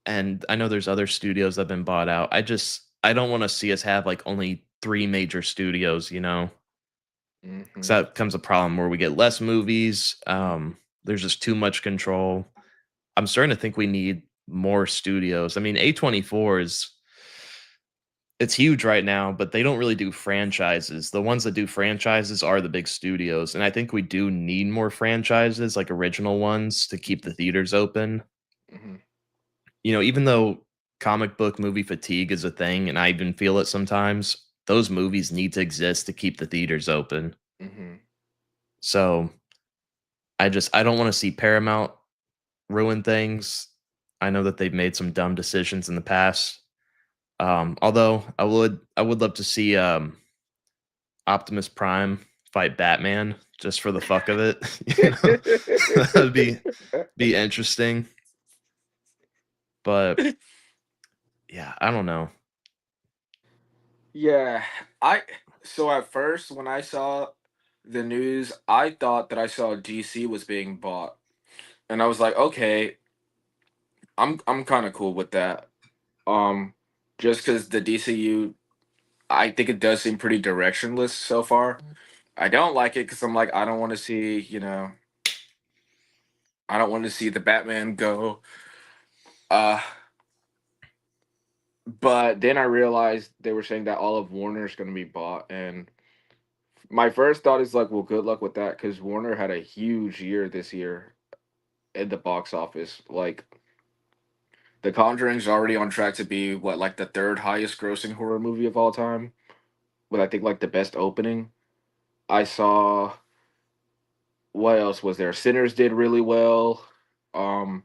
and I know there's other studios that have been bought out. I don't wanna see us have, like, only 3 major studios, you know? 'Cause mhm, that becomes a problem where we get less movies, mhm, there's just too much control. I'm starting to think we need more studios. I mean, A24 is it's huge right now, but they don't really do franchises. The ones that do franchises are the big studios, and I think we do need more franchises, like original ones, to keep the theaters open. mhm, You know, even though comic book movie fatigue is a thing, and I even feel it sometimes, those movies need to exist to keep the theaters open. mhm. So, I don't wanna see Paramount ruin things. I know that they've made some dumb decisions in the past. Although I would love to see, Optimus Prime fight Batman just for the fuck of it, you know? That would be interesting, but yeah, I don't know. Yeah, I so at first when I saw the news, I thought that I saw DC was being bought, and I was like, okay, I'm kind of cool with that. Um, just because the DCU, I think it does seem pretty directionless so far. I don't like it because I'm like, I don't want to see, I don't want to see the Batman go. Uh, but then I realized they were saying that all of Warner's going to be bought, and my first thought is like, well, good luck with that because Warner had a huge year this year at the box office. Like, The Conjuring's already on track to be what, like the third highest grossing horror movie of all time, with I think like the best opening. I saw what else was there? Sinners did really well. Um,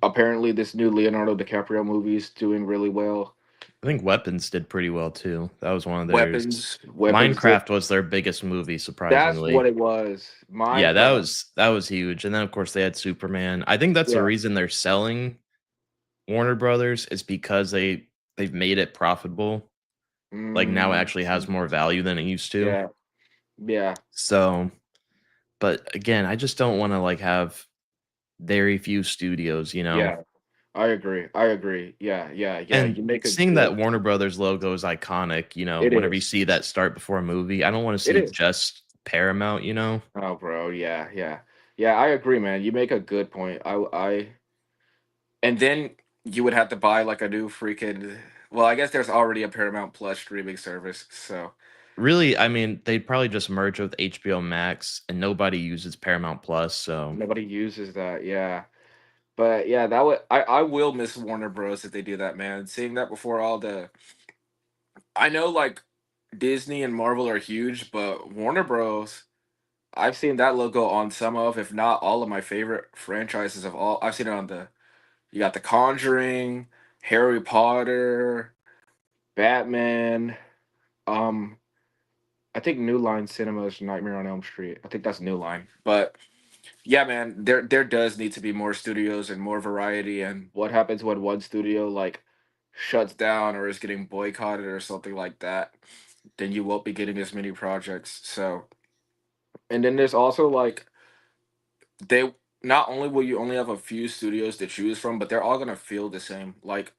Apparently this new Leonardo DiCaprio movie is doing really well. I think Weapons did pretty well too. That was one of theirs. Weapons did. Minecraft was their biggest movie, That's what surprisingly. it was. Yeah, Minecraft. that was huge, and then, of course, they had Superman. I think that's the Yeah. reason they're selling Warner Brothers is because they've made it profitable. Like, now it Mm, actually has more value than it used to. yeah. Yeah. So but again, I just don't wanna, like, have very few studios, you know? Yeah. I agree. I agree. Yeah. Yeah. Yeah. And You make a seeing good that Warner point. Brothers logo is iconic, you know, It whenever you is. see that start before a movie, I don't wanna It see is. just Paramount, you know? Oh, bro. Yeah. Yeah. Yeah. I agree, man. You make a good point. And then you would have to buy like a new freaking. Well, I guess there's already a Paramount Plus streaming service, so Really, I mean, they'd probably just merge with HBO Max, and nobody uses Paramount Plus, so nobody uses that. Yeah. But yeah, that would I will miss Warner Bros if they do that, man. Seeing that before all the I know like Disney and Marvel are huge, but Warner Bros. I've seen that logo on some of, if not all of my favorite franchises of all. I've seen it on the you got The Conjuring, Harry Potter, Batman. Um, I think New Line Cinema's Nightmare on Elm Street. I think that's New Line. But yeah, man, there does need to be more studios and more variety. And what happens when one studio like shuts down or is getting boycotted or something like that? Then you won't be getting as many projects. So, and then there's also like they not only will you only have a few studios to choose from, but they're all gonna feel the same. Like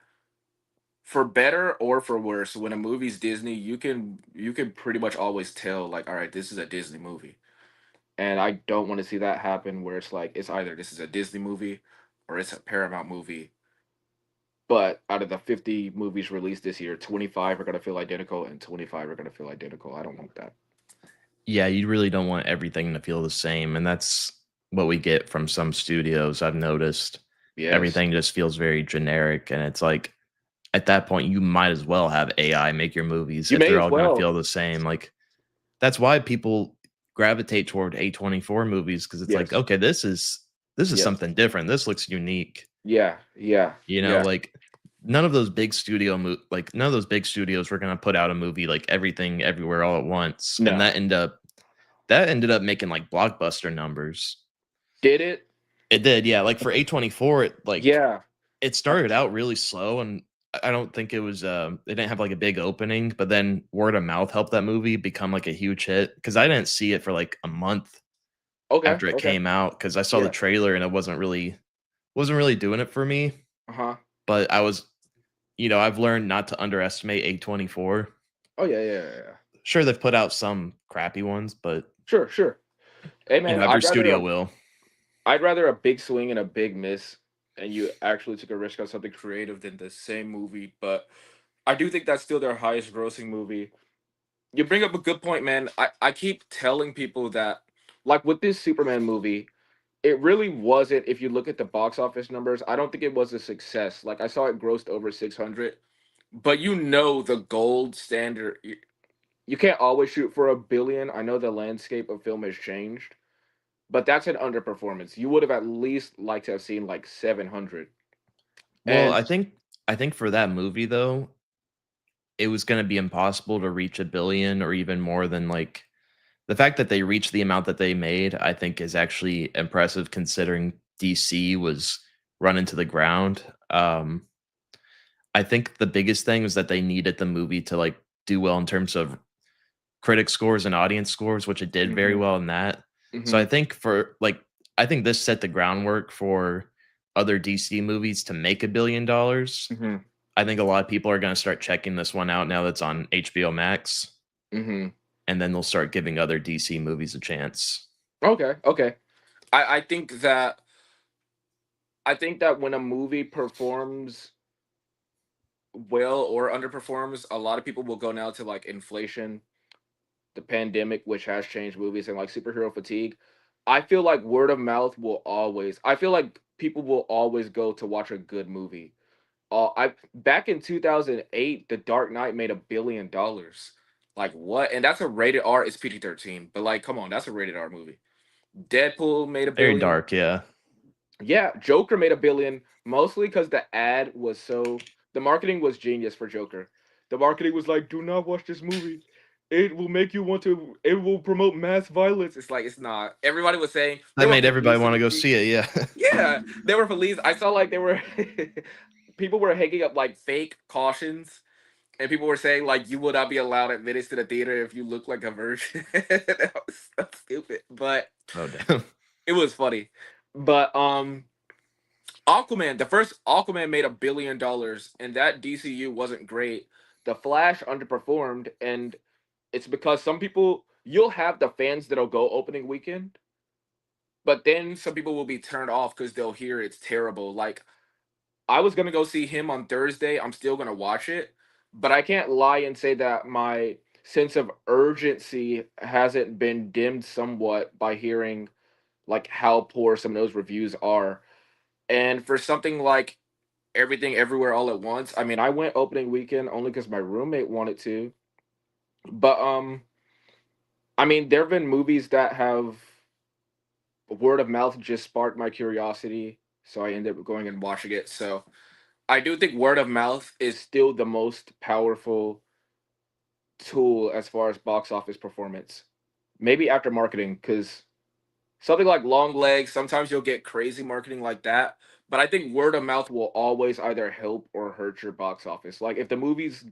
for better or for worse, when a movie's Disney, you can pretty much always tell like, all right, this is a Disney movie. And I don't want to see that happen where it's like it's either this is a Disney movie or it's a Paramount movie. But out of the 50 movies released this year, 25 are going to feel identical and 25 are going to feel identical. I don't want that. yeah, you really don't want everything to feel the same, and that's what we get from some studios, I've noticed. Yes. Everything just feels very generic, and it's like, at that point, you might as well have AI make your movies You if may they're as all gonna well. feel the same, like, that's why people gravitate toward A24 movies because it's like, Yes. "Okay, this is Yes. something different, this looks unique." Yeah. Yeah. You know, Yeah. like, none of those big none of those big studios were gonna put out a movie like Everything Everywhere All at Once, and No. that ended up making, like, blockbuster numbers. Did it? It did, yeah, like, for A24, Yeah. it started out really slow, and I don't think it was, it didn't have, like, a big opening, but then word of mouth helped that movie become, like, a huge hit because I didn't see it for, like, a month, Okay, after it okay. came out because I saw the Yeah. trailer and it wasn't really doing it for me. Uh-huh. But I've learned not to underestimate A24. Oh, yeah, yeah, yeah, yeah. Sure, they've put out some crappy ones, but Sure, sure. Hey, man, every studio will. I'd rather a big swing and a big miss, and you actually took a risk on something creative than the same movie. But I do think that's still their highest grossing movie. You bring up a good point, man. I keep telling people that, like with this Superman movie, it really wasn't. If you look at the box office numbers, I don't think it was a success. Like I saw it grossed over 600, but the gold standard. You can't always shoot for a billion. I know the landscape of film has changed, but that's an underperformance. You would have at least liked to have seen like 700. Well, And I think for that movie though, it was gonna be impossible to reach 1,000,000,000 or even more than, like the fact that they reached the amount that they made, I think is actually impressive considering DC was run into the ground. I think the biggest thing was that they needed the movie to, like, do well in terms of critic scores and audience scores, which it did very hmm well in that. So hmm I think this set the groundwork for other DC movies to make $1,000,000,000. hmm I think a lot of people are gonna start checking this one out now that's on HBO Max, hmm and then they'll start giving other DC movies a chance. okay, okay. I, I think that I think that when a movie performs well or underperforms, a lot of people will go now to like inflation, the pandemic, which has changed movies, and like superhero fatigue. I feel like word of mouth will always. I feel like people will always go to watch a good movie. I back in 2008, The Dark Knight made $1 billion. Like what? And that's a rated R. It's PG-13, but like, come on, that's a rated R movie. Deadpool made a Very billion. dark, yeah. Yeah, Joker made $1 billion, mostly because the ad was so. The marketing was genius for Joker. The marketing was like, "Do not watch this movie. It will make you want to. It will promote mass violence." It's like it's not. Everybody was saying That there were made everybody police in wanna the go movie. see it, yeah. Yeah, there were police. I saw like there were people were hanging up like fake cautions, and people were saying like you will not be allowed admittance to the theater if you look like a virgin. That was so stupid, but Oh, damn. it was funny. But Aquaman, the first Aquaman made $1 billion, and that DCU wasn't great. The Flash underperformed, and it's because some people you'll have the fans that'll go opening weekend, but then some people will be turned off because they'll hear it's terrible. Like I was gonna go see him on Thursday. I'm still gonna watch it, but I can't lie and say that my sense of urgency hasn't been dimmed somewhat by hearing like how poor some of those reviews are. And for something like Everything Everywhere All at Once, I mean, I went opening weekend only because my roommate wanted to. But I mean, there have been movies that have word of mouth just sparked my curiosity, so I ended up going and watching it. So I do think word of mouth is still the most powerful tool as far as box office performance. Maybe after marketing, because something like Long Legs, sometimes you'll get crazy marketing like that. But I think word of mouth will always either help or hurt your box office. Like if the movie's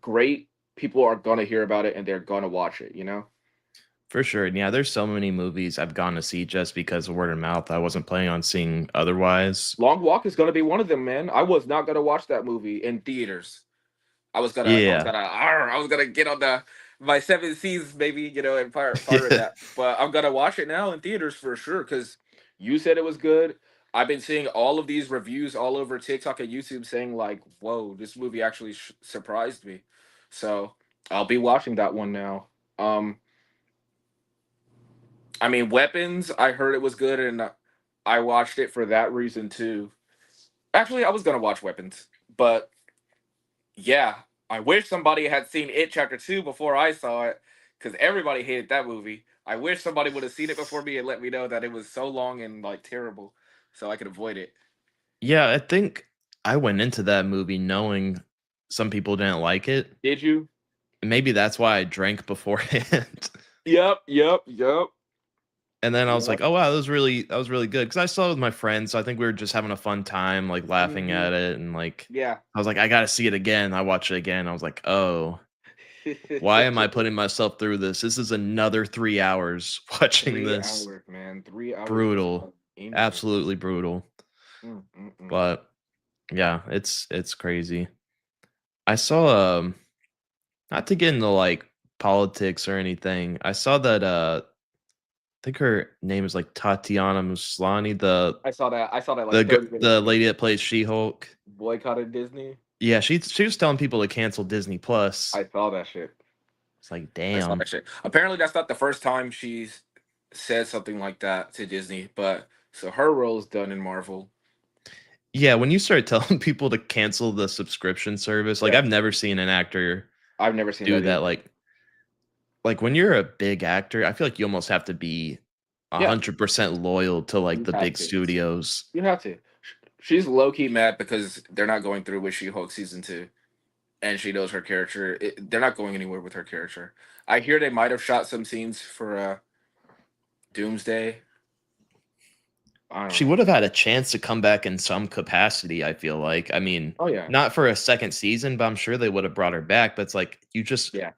great, people are gonna hear about it and they're gonna watch it, you know? For sure, and yeah, there's so many movies I've gone to see just because of word of mouth I wasn't planning on seeing otherwise. Long Walk is gonna be one of them, man. I was not gonna watch that movie in theaters. Yeah. I was gonna get on the my seven seas, maybe, and pirate Yeah. that. But I'm gonna watch it now in theaters for sure because you said it was good. I've been seeing all of these reviews all over TikTok and YouTube saying like, "Whoa, this movie actually surprised me." So I'll be watching that one now. Um, I mean, Weapons. I heard it was good, and I watched it for that reason too. Actually, I was gonna watch Weapons, but yeah, I wish somebody had seen It Chapter 2 before I saw it, because everybody hated that movie. I wish somebody would have seen it before me and let me know that it was so long and like terrible, so I could avoid it. Yeah, I think I went into that movie knowing some people didn't like it. Did you? Maybe that's why I drank beforehand. Yep, yep, yep, And then I was like, yep. "Oh, wow, that was really good." Because I saw it with my friends, so I think we were just having a fun time, like, laughing hmm at it, and, like, Yeah. I was like, "I gotta see it again." I watched it again, I was like, "Oh." Why am I putting myself through this? This is another 3 hours watching Three this. hours, man. 3 hours just Brutal. of anything. Absolutely brutal. Mm, mm, mm. But yeah, it's crazy. I saw not to get into like politics or anything. I saw that I think her name is like Tatiana Maslany, I saw that. I saw that like 30 minutes the ago. lady that plays She-Hulk. Boycotted Disney. Yeah, she was telling people to cancel Disney Plus. I saw that shit. It's like, I saw damn. that shit. Apparently, that's not the first time she's said something like that to Disney. But so her role's done in Marvel. Yeah, when you start telling people to cancel the subscription service, like Yeah, I've never seen an actor I've never seen do that that. either. Like when you're a big actor, I feel like you almost have to be Yeah, 100% loyal to like you the have big to. studios. You have to. She's low key mad because they're not going through with She-Hulk season 2, and she knows her character. They're not going anywhere with her character. I hear they might have shot some scenes for Doomsday. I don't She know. would have had a chance to come back in some capacity, I feel like. I mean, Oh yeah, not for a second season, but I'm sure they would have brought her back. But it's like yeah,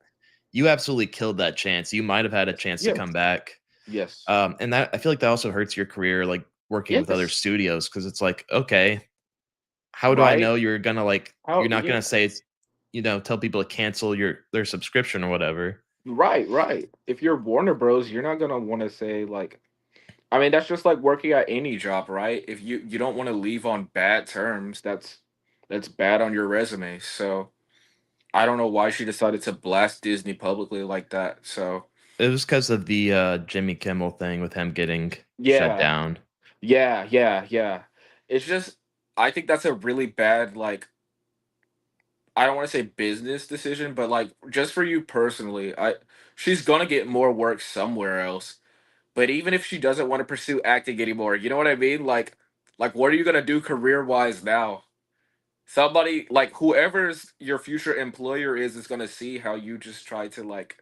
you absolutely killed that chance. You might have had a chance to come yes, back. yes, And that I feel like that also hurts your career, like working with other yes. studios, because it's like, okay, how do I Right? know you're gonna like How? you're not Yeah. gonna say, tell people to cancel their subscription or whatever. Right, right. If you're Warner Bros, you're not gonna want to say like. I mean, that's just like working at any job, right? If you don't want to leave on bad terms, that's bad on your resume. So I don't know why she decided to blast Disney publicly like that. So It was because of the Jimmy Kimmel thing with him getting shut yeah, down. yeah, yeah, yeah. It's just I think that's a really bad like I don't want to say business decision, but like just for you personally, I she's gonna get more work somewhere else. But even if she doesn't want to pursue acting anymore, you know what I mean? Like what are you gonna do career wise now? Somebody like whoever's your future employer is gonna see how you just try to like,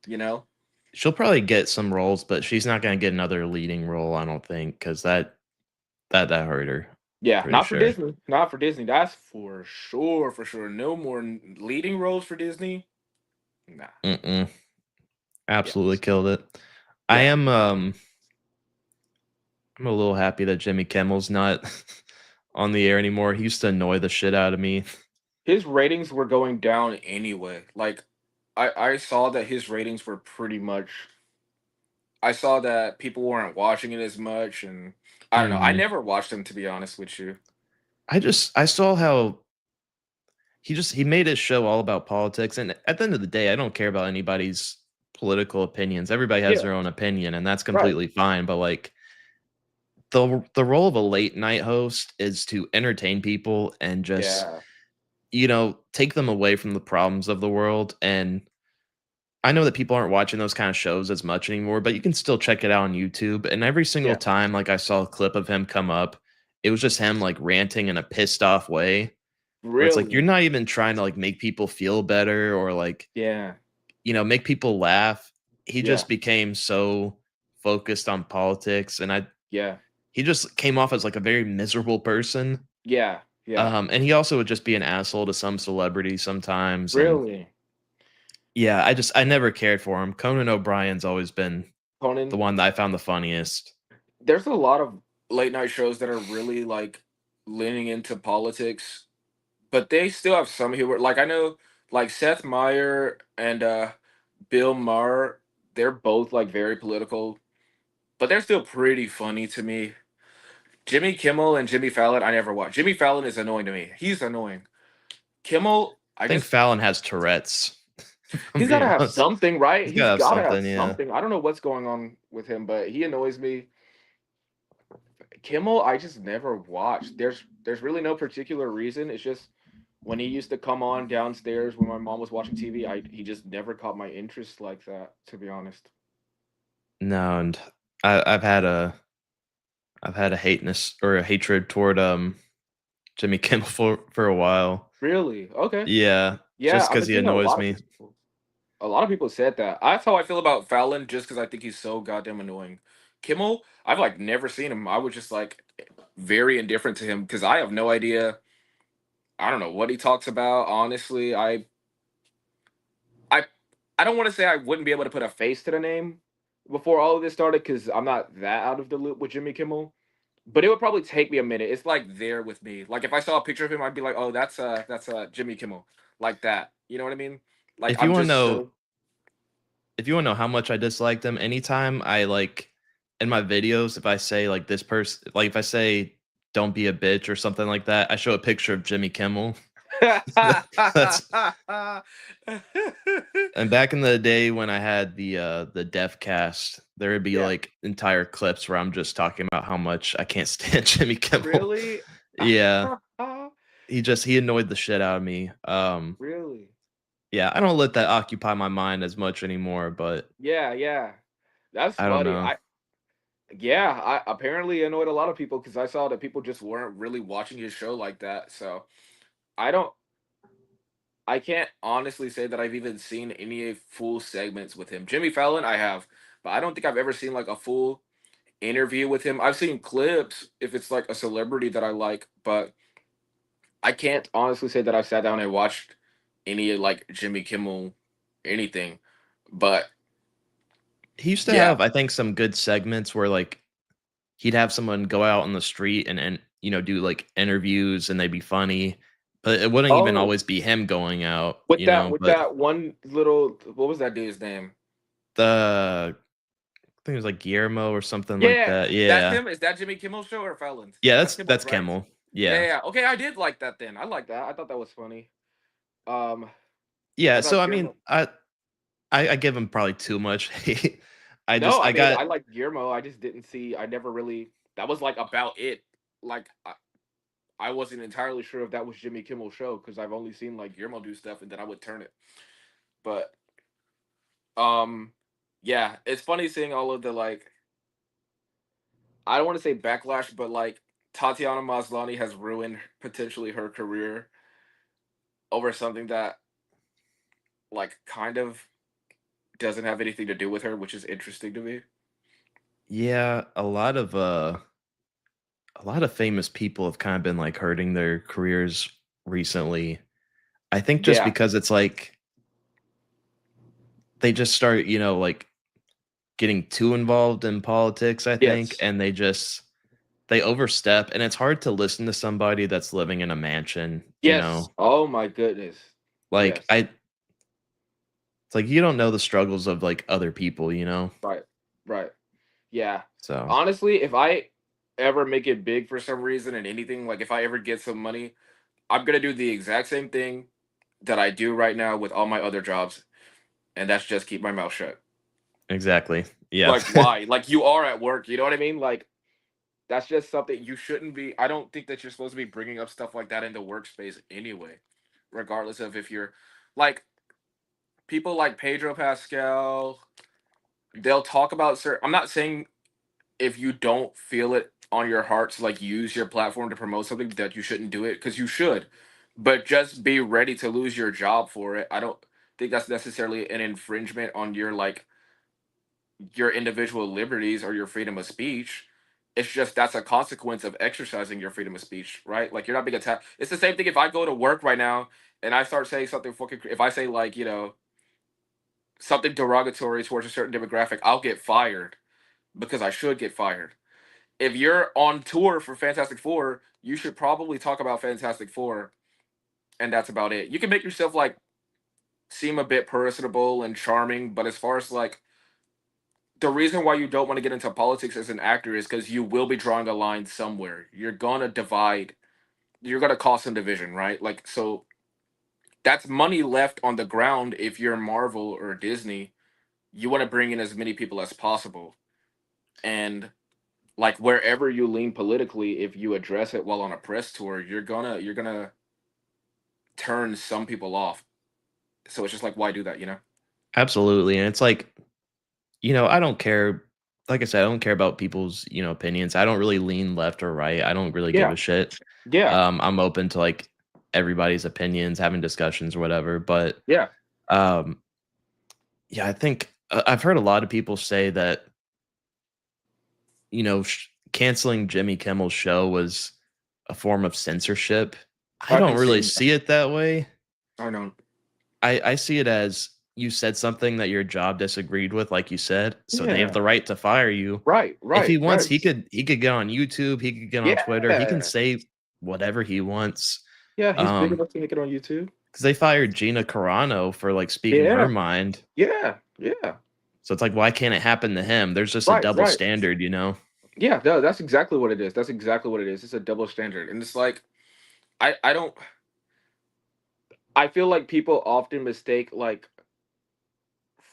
you know? She'll probably get some roles, but she's not gonna get another leading role, I don't think, because that hurt her. Yeah, Pretty not for sure. Disney. Not for Disney. That's for sure, for sure. No more leading roles for Disney. Nah. Mm-mm. Yeah. Absolutely killed it. I Yeah. am I'm a little happy that Jimmy Kimmel's not on the air anymore. He used to annoy the shit out of me. His ratings were going down anyway. Like I saw that his ratings were pretty much I saw that people weren't watching it as much and I don't know. I Mhm. never watched him to be honest with you. I saw how he made his show all about politics, and at the end of the day, I don't care about anybody's political opinions. Everybody has Yeah. their own opinion, and that's Right. completely fine, but, like, the role of a late night host is to entertain people and just, Yeah. take them away from the problems of the world, and I know that people aren't watching those kind of shows as much anymore, but you can still check it out on YouTube, and every single Yeah. time, like, I saw a clip of him come up, it was just him, like, ranting in a pissed off way, where it's like, you're Really. not even trying to, like, make people feel better or, like, Yeah. make people laugh. He Yeah. just became so focused on politics, and Yeah. he just came off as, like, a very miserable person, Yeah. Yeah. and he also would just be an asshole to some celebrities sometimes, and Really. yeah, I never cared for him. Conan O'Brien's always been the Conan, one that I found the funniest. there's a lot of late night shows that are really like leaning into politics, but they still have some humor. Like I know like Seth Meyer and Bill Maher, they're both like very political, but they're still pretty funny to me. Jimmy Kimmel and Jimmy Fallon, I never watched. Jimmy Fallon is annoying to me. He's annoying. Kimmel, I I think just Fallon has Tourette's, if I'm he's got to being have honest. something, right? He's He's gotta have got to have something, yeah. something. I don't know what's going on with him, but he annoys me. Kimmel, I just never watched. There's really no particular reason. It's just when he used to come on downstairs when my mom was watching TV, I he just never caught my interest like that, to be honest. No, and I I've had a hateness or a hatred toward, Jimmy Kimmel for a while. Really? Okay. Yeah, Yeah, just I've because been he seeing a annoys lot of me. people. A lot of people said that. That's how I feel about Fallon, just because I think he's so goddamn annoying. Kimmel, I've like never seen him. I was just like very indifferent to him because I have no idea. I don't know what he talks about. Honestly, I don't want to say I wouldn't be able to put a face to the name before all of this started because I'm not that out of the loop with Jimmy Kimmel. But it would probably take me a minute. It's like there with me. Like if I saw a picture of him, I'd be like, "Oh, that's Jimmy Kimmel," like that. You know what I mean? Like If you I'm wanna just know so if you wanna know how much I dislike them, anytime I, like in my videos, if I say, like, this person like, if I say, "Don't be a bitch," or something like that, I show a picture of Jimmy Kimmel. That's and back in the day when I had the Deaf Cast, there would be, Yeah. like, entire clips where I'm just talking about how much I can't stand Jimmy Kimmel. Really? Yeah, he annoyed the shit out of me. Really? Yeah, I don't let that occupy my mind as much anymore, but Yeah, yeah. That's I don't funny. know. I Yeah, I apparently annoyed a lot of people because I saw that people just weren't really watching his show like that. So I don't I can't honestly say that I've even seen any full segments with him. Jimmy Fallon, I have, but I don't think I've ever seen like a full interview with him. I've seen clips if it's like a celebrity that I like, but I can't honestly say that I've sat down and watched any like Jimmy Kimmel anything. But He used to yeah. have, I think, some good segments where, like, he'd have someone go out on the street and do, like, interviews and they'd be funny, but it wouldn't even Oh, always be him going out, with but that one little what was that dude's name? the I think it was, like, Guillermo or something like Yeah, that, that's yeah. him. Is that Jimmy Kimmel show or Fallon's? Yeah, That's that's Kimmel's, right? Kimmel. Yeah, Yeah. yeah. Okay, I did like that then. I like that. I thought that was funny. Um, Yeah, I so, thought I mean, Guillermo. I give him probably too much hate. No, I I mean got I like Guillermo. I just didn't see. I never really. That was like about it. Like I wasn't entirely sure if that was Jimmy Kimmel's show because I've only seen like Guillermo do stuff and then I would turn it. But um, yeah, it's funny seeing all of the like. I don't want to say backlash, but like Tatiana Maslany has ruined potentially her career over something that like kind of doesn't have anything to do with her, which is interesting to me. yeah, a lot of famous people have kinda been, like, hurting their careers recently. I think just Yeah. because it's like they just start, like, getting too involved in politics, I think, Yes. and they overstep, and it's hard to listen to somebody that's living in a mansion, you Yes. know? Oh my goodness. Like, Yes. it's like you don't know the struggles of, like, other people, you know? Right. Right. Yeah. So, Honestly, if I ever make it big for some reason and anything, like if I ever get some money, I'm gonna do the exact same thing that I do right now with all my other jobs, and that's just keep my mouth shut. exactly. Yeah. Like why? Like you are at work, you know what I mean? Like that's just something you shouldn't be. I don't think that you're supposed to be bringing up stuff like that in the workspace anyway, regardless of if you're like people like Pedro Pascal, they'll talk about certain. I'm not saying if you don't feel it on your heart to like use your platform to promote something that you shouldn't do it because you should, but just be ready to lose your job for it. I don't think that's necessarily an infringement on your like your individual liberties or your freedom of speech. It's just that's a consequence of exercising your freedom of speech, right? Like you're not being attacked. It's the same thing if I go to work right now and I start saying something fucking. If I say like something derogatory towards a certain demographic, I'll get fired because I should get fired. If you're on tour for Fantastic Four, you should probably talk about Fantastic Four, and that's about it. You can make yourself like seem a bit personable and charming, but as far as like the reason why you don't want to get into politics as an actor is because you will be drawing a line somewhere. You're gonna divide. You're gonna cause some division, right? Like so, that's money left on the ground. If you're Marvel or Disney, you want to bring in as many people as possible, and like wherever you lean politically, if you address it while on a press tour, you're gonna turn some people off. So it's just like, why do that? You know? Absolutely, and it's like, I don't care like I said, I don't care about people's, opinions. I don't really lean left or right. I don't really give Yeah, a shit. yeah, I'm open to, like, everybody's opinions, having discussions or whatever, but, yeah. um, yeah, I think I've heard a lot of people say that, canceling Jimmy Kimmel's show was a form of censorship. I I've don't been really seeing that. see it that way. I know. I see it as you said something that your job disagreed with, like you said, so they have Yeah. the right to fire you. Right, If he right, wants, right. he could get on YouTube, he could get on Twitter, he can Yeah. say whatever he wants. Yeah, he's big Um, enough to make it on YouTube. because they fired Gina Carano for, like, speaking her Yeah, mind. yeah, yeah. So it's like, why can't it happen to him? There's just a Right, double right. standard, you know? Yeah, no, that's exactly what it is. That's exactly what it is. It's a double standard. And it's like I don't I feel like people often mistake like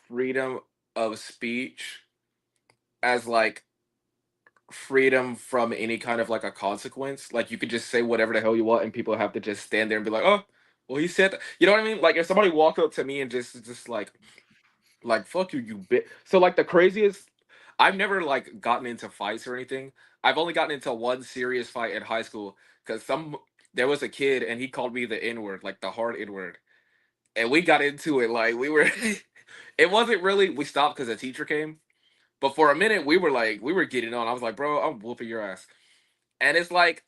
freedom of speech as like freedom from any kind of like a consequence. Like you could just say whatever the hell you want and people have to just stand there and be like, "Oh, well he said that." You know what I mean? Like if somebody walked up to me and just like fuck you, you bit. So like the craziest I've never like gotten into fights or anything. I've only gotten into one serious fight in high school because there was a kid and he called me the N word, like the hard N word, and we got into it. Like we were, it wasn't really. We stopped because a teacher came, but for a minute we were getting on. I was like, bro, I'm whooping your ass, and it's like,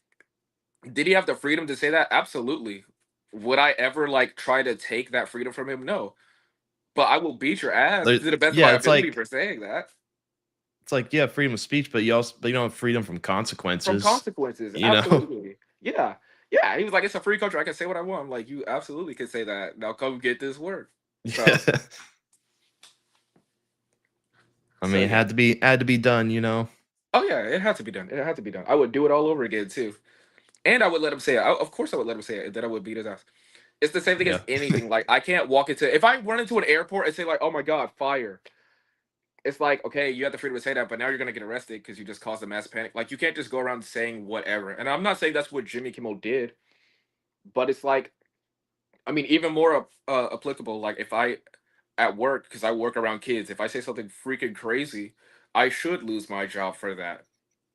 did he have the freedom to say that? Absolutely. Would I ever like try to take that freedom from him? No, but I will beat your ass There to the best of my yeah, ability for saying that. it's like, yeah, freedom of speech, but you don't have freedom from From consequences, consequences, you know? absolutely. Yeah. Yeah, he was like, "It's a free country, I can say what I want." I'm like, "You absolutely can say that. Now come get this work." So Yeah. I so mean, it yeah. had to be done, you know? Oh, yeah, it had to be done. It had to be done. I would do it all over again too, and I would let him say it. Of course I would let him say it, then I would beat his ass. It's the same thing as Yeah. anything, like, I can't walk into if I run into an airport and say like, "Oh my god, fire." It's like, "Okay, you have the freedom to say that, but now you're gonna get arrested because you just caused a mass panic." Like, you can't just go around saying whatever, and I'm not saying that's what Jimmy Kimmel did, but it's like I mean, even more applicable. Like if I at work, because I work around kids, if I say something freaking crazy, I should lose my job for that.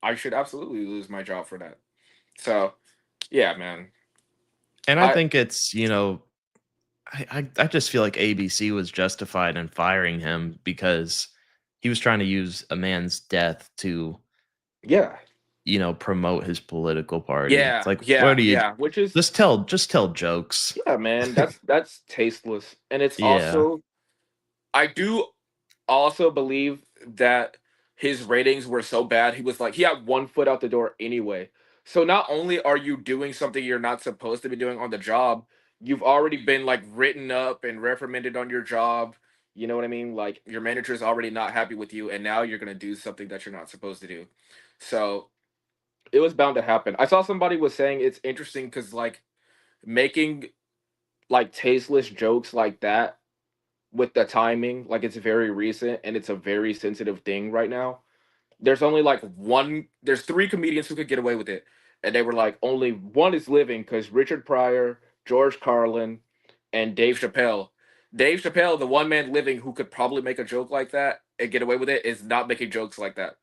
I should absolutely lose my job for that. So yeah, man. And I I think it's, you know, I just feel like ABC was justified in firing him because he was trying to use a man's death to, yeah, you know, promote his political party. It's yeah, like, what yeah, do you yeah. Which is just tell jokes. yeah, man. That's tasteless, and it's Yeah. also I do also believe that his ratings were so bad, he was like he had one foot out the door anyway. So not only are you doing something you're not supposed to be doing on the job, you've already been like written up and reprimanded on your job. You know what I mean? Like your manager's already not happy with you, and now you're gonna do something that you're not supposed to do. So it was bound to happen. I saw somebody was saying it's interesting because like making like tasteless jokes like that with the timing, like it's very recent and it's a very sensitive thing right now. There's only like there's three comedians who could get away with it. And they were like, only one is living because Richard Pryor, George Carlin, and Dave Chappelle. Dave Chappelle, the one man living who could probably make a joke like that and get away with it, is not making jokes like that.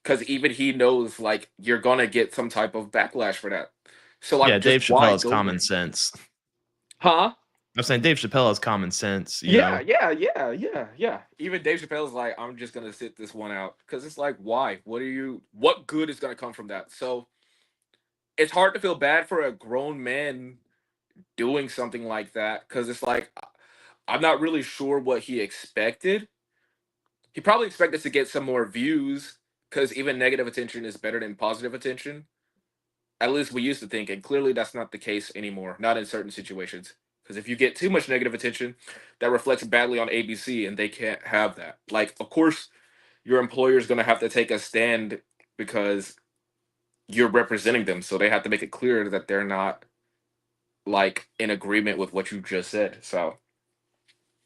Because even he knows like you're gonna get some type of backlash for that. So Yeah, like just Dave Chappelle why has go common there? sense. Huh? I'm saying Dave Chappelle has common sense, you Yeah, know? yeah, yeah, yeah, yeah. Even Dave Chappelle's like, I'm just gonna sit this one out because it's like, why? What good is gonna come from that? So it's hard to feel bad for a grown man doing something like that because it's like, I'm not really sure what he expected. He probably expected to get some more views because even negative attention is better than positive attention. At least we used to think, and clearly that's not the case anymore, not in certain situations. Because if you get too much negative attention, that reflects badly on ABC, and they can't have that. Like, of course, your employer is going to have to take a stand because you're representing them, so they have to make it clear that they're not like in agreement with what you just said. So,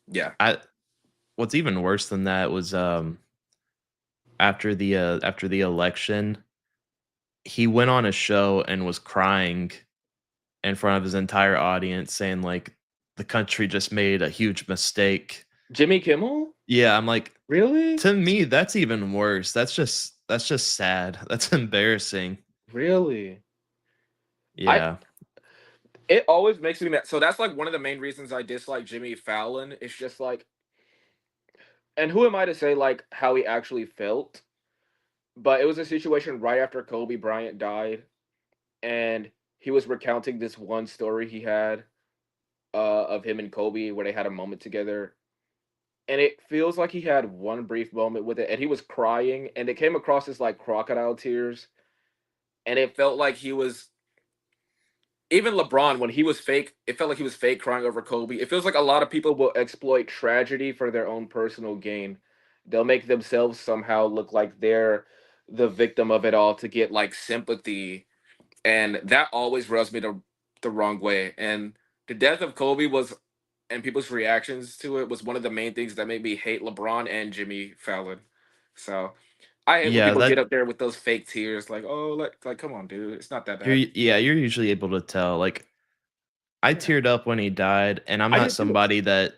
yeah, I What's even worse than that was, after the election, he went on a show and was crying in front of his entire audience saying, like, the country just made a huge mistake. Jimmy Kimmel, Yeah, I'm like, really, to me, that's even worse. That's just sad. That's embarrassing. really. I Yeah. It always makes me mad. So that's like one of the main reasons I dislike Jimmy Fallon. It's just like, and who am I to say like how he actually felt? But it was a situation right after Kobe Bryant died, and he was recounting this one story he had of him and Kobe where they had a moment together. and it feels like he had one brief moment with it, and he was crying, and it came across as like crocodile tears, and it felt like he was even LeBron when he was fake. It felt like he was fake crying over Kobe. It feels like a lot of people will exploit tragedy for their own personal gain. They'll make themselves somehow look like they're the victim of it all to get like sympathy, and that always rubs me the wrong way. And the death of Kobe was, and people's reactions to it was one of the main things that made me hate LeBron and Jimmy Fallon. So I hate when Yeah, people get that up there with those fake tears, like, oh, like come on, dude, it's not that you're bad. yeah, you're usually able to tell. Like I Yeah, teared up when he died, and I'm I not did too. somebody that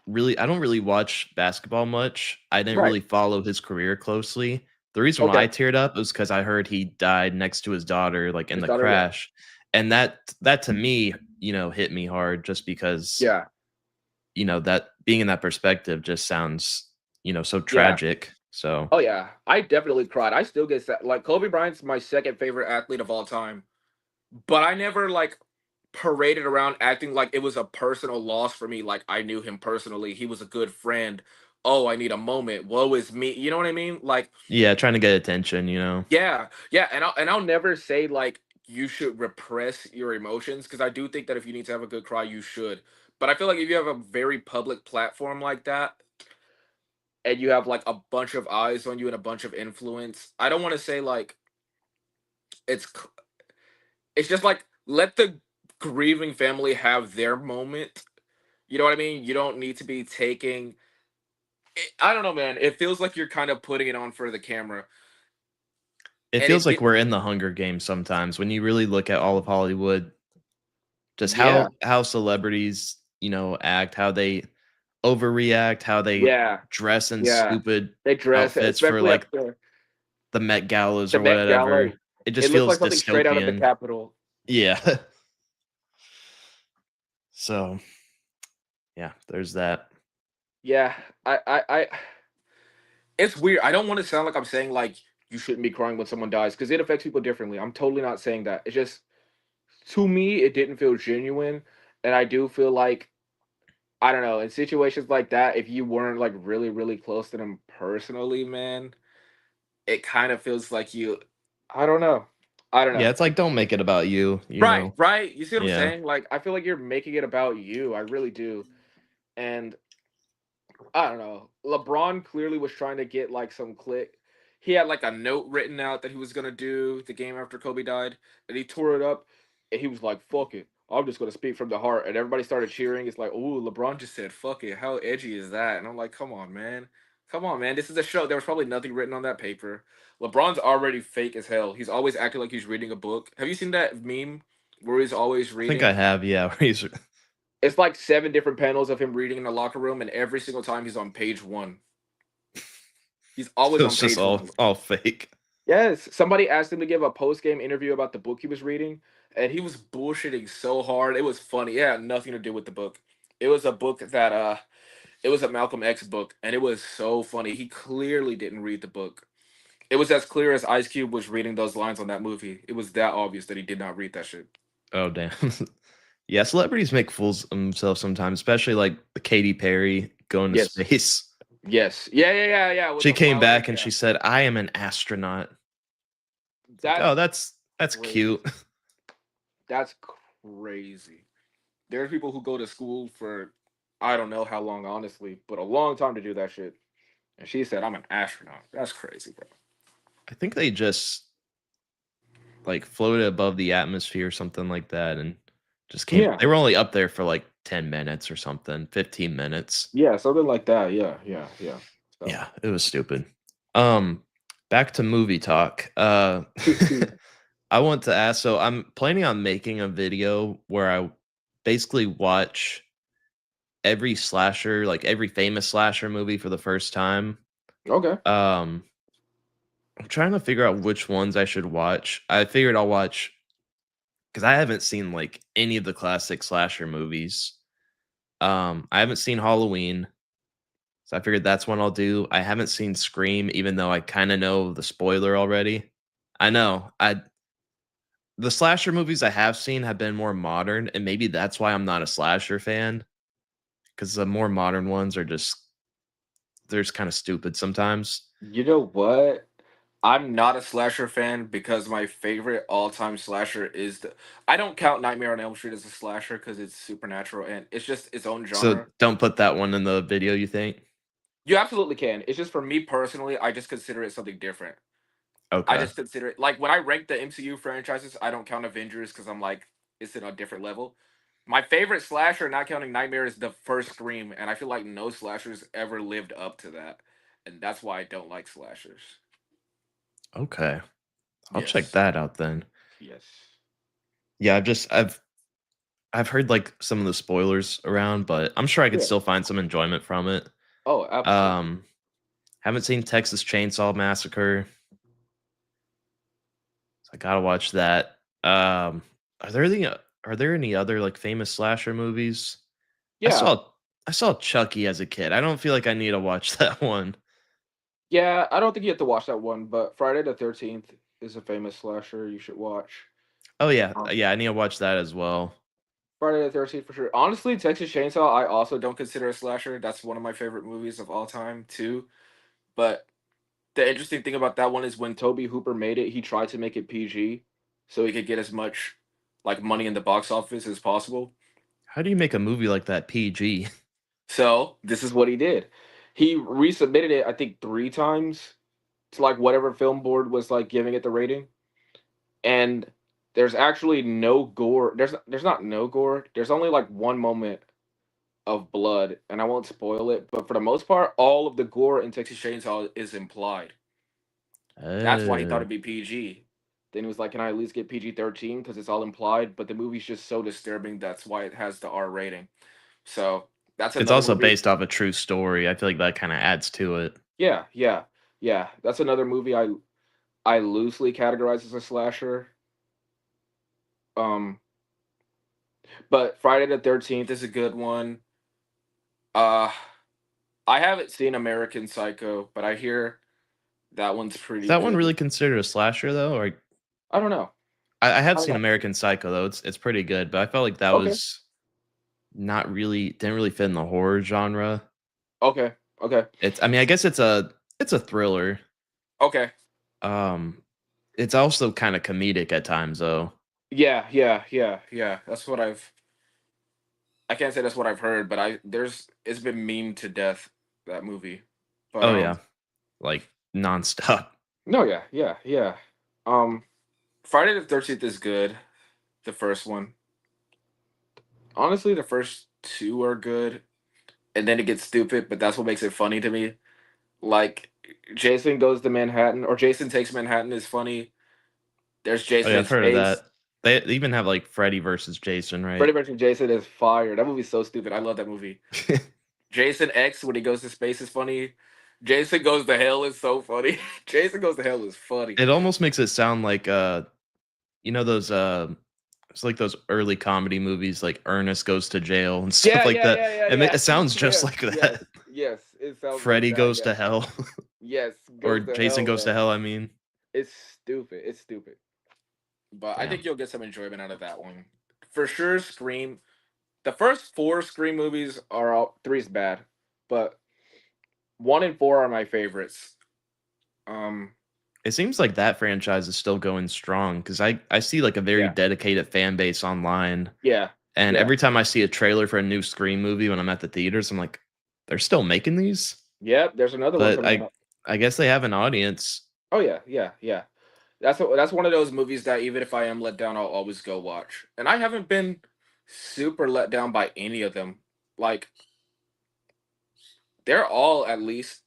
I don't really watch basketball much. I didn't Right. really follow his career closely. The reason why Okay. I teared up was because I heard he died next to his daughter, like, in His the daughter, yeah. crash, and that to me, hit me hard just because, Yeah. that being in that perspective just sounds, so Yeah. tragic, so Oh yeah. I definitely cried. I still get sad. Like Kobe Bryant's my second favorite athlete of all time. But I never like paraded around acting like it was a personal loss for me. Like I knew him personally. He was a good friend. Oh, I need a moment. Woe is me. You know what I mean? Like, yeah, trying to get attention. yeah, yeah. And I'll never say like you should repress your emotions because I do think that if you need to have a good cry, you should. But I feel like if you have a very public platform like that, and you have like a bunch of eyes on you and a bunch of influence, I don't want to say like it's c- it's just like let the grieving family have their moment. You know what I mean? You don't need to be taking I don't know, man. It feels like you're kind of putting it on for the camera. It And feels it like get we're in the Hunger Games sometimes when you really look at all of Hollywood, just yeah, how celebrities, act, how they overreact, how they yeah, dress in yeah. stupid They dress, outfits for, especially like, after the Met Galas the or Met Gala. whatever. It just It looks feels like something straight out of the dystopian. Capitol. Yeah. So, yeah, there's that. Yeah, I it's weird. I don't want to sound like I'm saying like you shouldn't be crying when someone dies because it affects people differently. I'm totally not saying that. It's just to me, it didn't feel genuine, and I do feel like I don't know in situations like that, if you weren't like really really close to them personally, man, it kind of feels like you. I don't know. I don't Yeah, know. it's like, don't make it about you, Right, know? right. You see what I'm Yeah. saying? Like I feel like you're making it about you. I really do. And I don't know. LeBron clearly was trying to get like some click. He had like a note written out that he was gonna do the game after Kobe died, and he tore it up, and he was like, "Fuck it, I'm just gonna speak from the heart." And everybody started cheering. It's like, "Oh, LeBron just said fuck it. How edgy is that?" And I'm like, come on, man. This is a show. There was probably nothing written on that paper. LeBron's already fake as hell. He's always acting like he's reading a book. Have you seen that meme where he's always I think I reading? have, yeah, where he's It's like 7 different panels of him reading in the locker room, and every single time he's on page 1. He's always so on it's just page all 1. all fake. Yes, somebody asked him to give a post-game interview about the book he was reading, and he was bullshitting so hard. It was funny. It had nothing to do with the book. It was a book that it was a Malcolm X book, and it was so funny. He clearly didn't read the book. It was as clear as Ice Cube was reading those lines on that movie. It was that obvious that he did not read that shit. Oh, damn. Yeah, celebrities make fools of themselves sometimes, especially, like, the Katy Perry going to Yes. space. Yes. Yeah, yeah, yeah, yeah, with She the came flower. back and Yeah. she said, "I am an astronaut." It's like, "Oh, That's that's crazy. cute." That's crazy. There's people who go to school for I don't know how long, honestly, but a long time to do that shit. And she said, "I'm an astronaut." That's crazy, bro. I think they just, like, floated above the atmosphere or something like that and just came Yeah, they were only up there for, like, 10 minutes or something, 15 minutes. yeah, something like that. Yeah, yeah, yeah. So, Yeah, it was stupid. Back to movie talk. I want to ask, so I'm planning on making a video where I basically watch every slasher, like every famous slasher movie for the first time. okay, Um, I'm trying to figure out which ones I should watch. I figured I'll watch because I haven't seen like any of the classic slasher movies. I haven't seen Halloween, so I figured that's one I'll do. I haven't seen Scream, even though I kind of know the spoiler already. I know. The slasher movies I have seen have been more modern, and maybe that's why I'm not a slasher fan, because the more modern ones are just they're just kind of stupid sometimes. You know what? I'm not a slasher fan because my favorite all-time slasher is the. I don't count Nightmare on Elm Street as a slasher because it's supernatural and it's just its own So genre. don't put that one in the video, you think? You absolutely can. It's just for me personally, I just consider it something different. I Okay. just consider it like when I rank the MCU franchises, I don't count Avengers because I'm like it's in a different level. My favorite slasher, not counting Nightmare, is the first Scream, and I feel like no slashers ever lived up to that, and that's why I don't like slashers. Okay. I'll check Yes, that out then. yes, Yeah, I've heard like some of the spoilers around, but I'm sure I could yeah. still find some enjoyment from it. Oh, absolutely. Um, haven't seen Texas Chainsaw Massacre. So I gotta watch that. Are there any other like famous slasher movies? I Yeah, saw I saw Chucky as a kid. I don't feel like I need to watch that one. yeah. I don't think you have to watch that one, but Friday the 13th is a famous slasher you should watch. Oh yeah, Um, yeah, I need to watch that as well. Friday the 13th for sure. Honestly, Texas Chainsaw, I also don't consider a slasher. That's one of my favorite movies of all time too. But the interesting thing about that one is when Toby Hooper made it, he tried to make it PG so he could get as much like money in the box office as possible. How do you make a movie like that PG? So this is what he did. He resubmitted it, I think, 3 times to like whatever film board was like giving it the rating. And there's actually no gore. There's not no gore. There's only like one moment of blood, and I won't spoil it, but for the most part, all of the gore in Texas Chainsaw is implied. That's why he thought Oh, it'd be PG. Then he was like, "Can I at least get PG-13 because it's all implied?" But the movie's just so disturbing. That's why it has the R rating. So that's it's another also movie. based off a true story. I feel like that kind of adds to it. Yeah, yeah, yeah. That's another movie I loosely categorize as a slasher. Um, but Friday the 13th is a good one. Uh, I haven't seen American Psycho, but I hear that one's Is pretty that one good. really considered a slasher though? Or I don't know. I have I don't seen know. American Psycho though. It's pretty good, but I felt like that Okay. was not really didn't really fit in the horror genre. Okay. Okay. It's I mean, I guess it's a thriller. Okay. Um, it's also kind of comedic at times though. Yeah, yeah, yeah, yeah. That's what I can't say that's what I've heard, but I there's it's been memed to death that movie. But Oh yeah, like nonstop. no, yeah, yeah, yeah. Um Friday the 13th is good. The first one. Honestly, the first two are good and then it gets stupid, but that's what makes it funny to me. Like Jason Goes to Manhattan or Jason Takes Manhattan is funny. There's Oh Jason yeah, in I've heard of Space. that. They even have like Freddy versus Jason, right? Freddy vs. Jason is fire. That movie's so stupid. I love that movie. Jason X when he goes to space is funny. Jason Goes to Hell is so funny. Jason Goes to Hell is funny. It almost makes it sound like those it's like those early comedy movies like Ernest Goes to Jail and stuff Yeah, like yeah, that. yeah, yeah, yeah. It sounds just Yes, like yes, that. yes. It sounds like Freddy that. Goes Yes, to Hell yes. or Goes to Jason Hell, Goes to man. Hell, I mean. It's stupid. It's stupid. But I Damn. think you'll get some enjoyment out of that one for sure. Scream. The first four Scream movies are all three's bad, but one and four are my favorites. Um, It seems like that franchise is still going strong because I see like a very yeah, dedicated fan base online. yeah, And yeah. every time I see a trailer for a new Scream movie when I'm at the theaters, I'm like, they're still making these? Yep. There's another one But coming out. I guess they have an audience. Oh yeah, yeah, yeah. That's one of those movies that even if I am let down, I'll always go watch. And I haven't been super let down by any of them. Like they're all at least,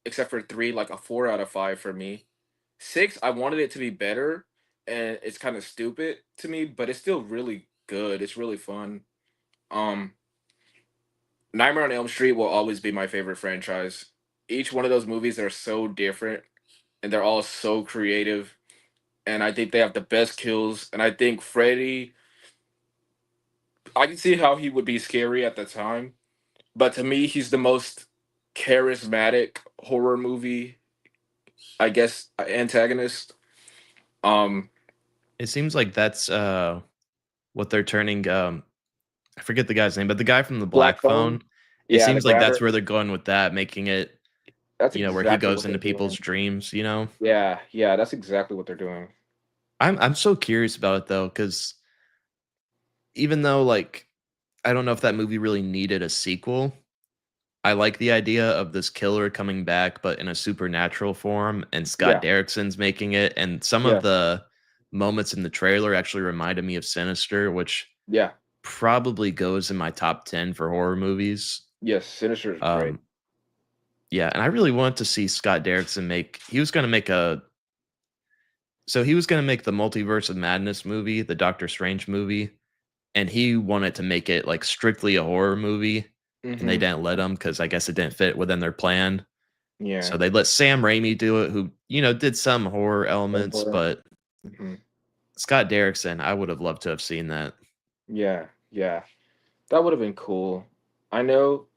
except for three, like a 4 out of 5 for me. Six, I wanted it to be better, and it's kind of stupid to me, but it's still really good. It's really fun. Um, Nightmare on Elm Street will always be my favorite franchise. Each one of those movies are so different, and they're all so creative. And I think they have the best kills. And I think Freddy, I can see how he would be scary at the time, but to me, he's the most charismatic horror movie, I guess, antagonist. Um, It seems like that's what they're turning I forget the guy's name, but the guy from the Black Black Phone, Phone, it yeah, the seems like that's grabber. where they're going with that, making it That's where he exactly goes what they're into people's doing. dreams. Yeah, yeah, that's exactly what they're doing. I'm so curious about it though, because even though like I don't know if that movie really needed a sequel, I like the idea of this killer coming back, but in a supernatural form, and Scott Yeah, Derrickson's making it. And some of yes, the moments in the trailer actually reminded me of Sinister, which yeah, probably goes in my top 10 for horror movies. yes. Sinister is great. Um, yeah, and I really want to see Scott Derrickson make. He was gonna make the Multiverse of Madness movie, the Doctor Strange movie, and he wanted to make it like strictly a horror movie, and they Hmm. didn't let him because I guess it didn't fit within their plan. So Yeah. they let Sam Raimi do it, who, did some horror elements, but Hmm. Scott Derrickson, I would have loved to have seen that. Yeah, yeah. That would have been cool. I know,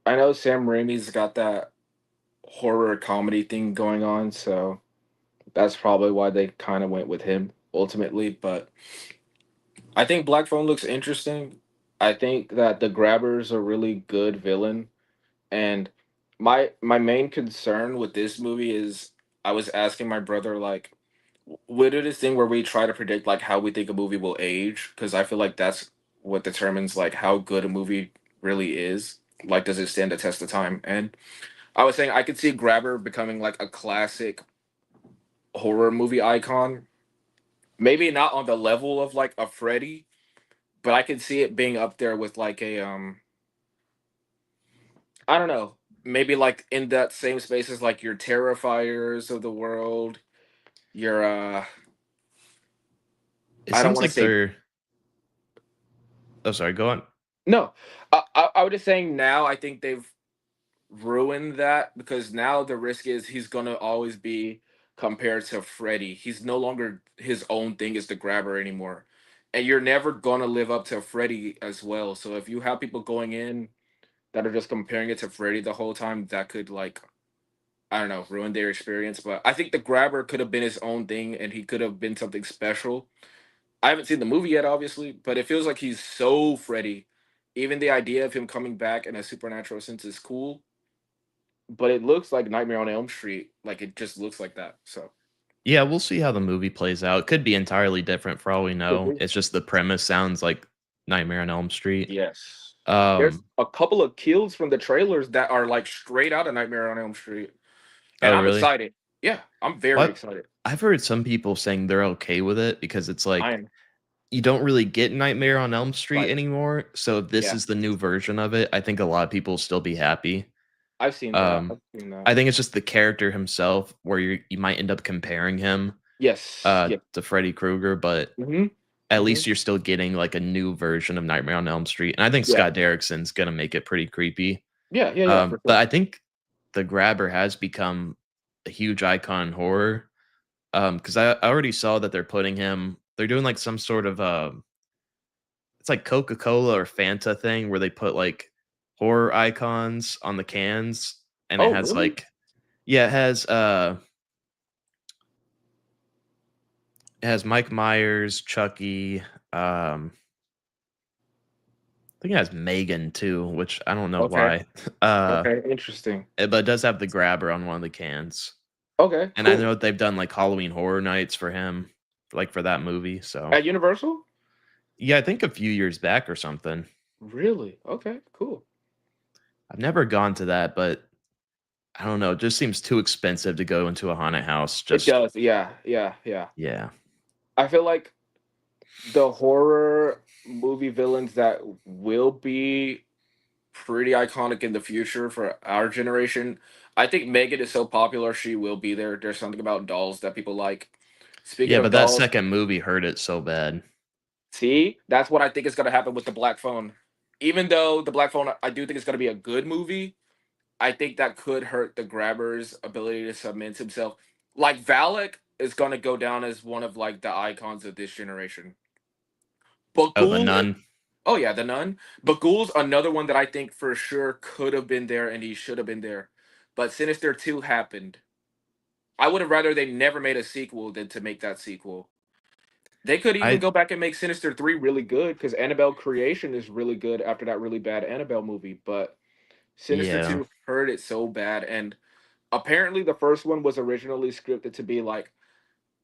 I know Sam Raimi's got that horror comedy thing going on, so that's probably why they kind of went with him ultimately. But I think Black Phone looks interesting. I think that the Grabber's a really good villain. And my main concern with this movie is I was asking my brother like we do this thing where we try to predict like how we think a movie will age because I feel like that's what determines like how good a movie really is. Like does it stand the test of time? And I was saying I could see Grabber becoming like a classic horror movie icon. Maybe not on the level of like a Freddy, but I could see it being up there with like a I don't know. Maybe like in that same space as like your Terrifiers of the world, your It I don't seems want to like say they're Oh, sorry, go on. no. I was just saying now I think they've ruined that because now the risk is he's gonna always be compared to Freddy. He's no longer his own thing as the grabber anymore. And you're never gonna live up to Freddy as well. So if you have people going in that are just comparing it to Freddy the whole time, that could like I don't know, ruin their experience. But I think the grabber could have been his own thing and he could have been something special. I haven't seen the movie yet, obviously, but it feels like he's so Freddy. Even the idea of him coming back in a supernatural sense is cool, but it looks like Nightmare on Elm Street. Like it just looks like that. So Yeah, we'll see how the movie plays out. Could be entirely different for all we could know. be. It's just the premise sounds like Nightmare on Elm Street. Yes. There's Um, a couple of kills from the trailers that are like straight out of Nightmare on Elm Street. And oh, I'm really? excited. Yeah, I'm very What? excited. I've heard some people saying they're okay with it because it's I like am you don't really get Nightmare on Elm Street right. anymore. So if this Yeah. is the new version of it, I think a lot of people will still be happy. I've seen that. Um, I've seen that. I think it's just the character himself where you might end up comparing him Yes. Yeah. to Freddy Krueger, but Hmm. at Hmm. least you're still getting like a new version of Nightmare on Elm Street. And I think Yeah. Scott Derrickson's gonna make it pretty creepy. Yeah. Yeah. Yeah. For But sure. I think the Grabber has become a huge icon in horror. Because I already saw that they're doing like some sort of it's like Coca-Cola or Fanta thing where they put like horror icons on the cans, and it Oh, has really? like yeah, it has Mike Myers, Chucky, I think it has Megan too, which I don't know Okay. why. Uh, Okay. Interesting. but it does have the grabber on one of the cans. Okay. And I Cool. know they've done like Halloween Horror Nights for him, like for that movie. So At Universal? yeah, I think a few years back or something. Really? Okay. Cool. I've never gone to that, but I don't know. It just seems too expensive to go into a haunted house. It Just does. Yeah. Yeah. Yeah. yeah, I feel like the horror movie villains that will be pretty iconic in the future for our generation. I think Megan is so popular, she will be there. There's something about dolls that people like. Speaking yeah. of But that dolls, second movie hurt it so bad. see, that's what I think is going to happen with the Black Phone. Even though the Black Phone, I do think it's going to be a good movie. I think that could hurt the grabber's ability to submit himself. Like Valak is going to go down as one of like the icons of this generation. But Oh, the Ghoul, nun. oh yeah, the Nun. But Ghoul's another one that I think for sure could have been there and he should have been there. But Sinister 2 happened. I would have rather they never made a sequel than to make that sequel. They could even I go back and make Sinister 3 really good because Annabelle Creation is really good after that really bad Annabelle movie. But Sinister Yeah. 2 hurt it so bad, and apparently the first one was originally scripted to be like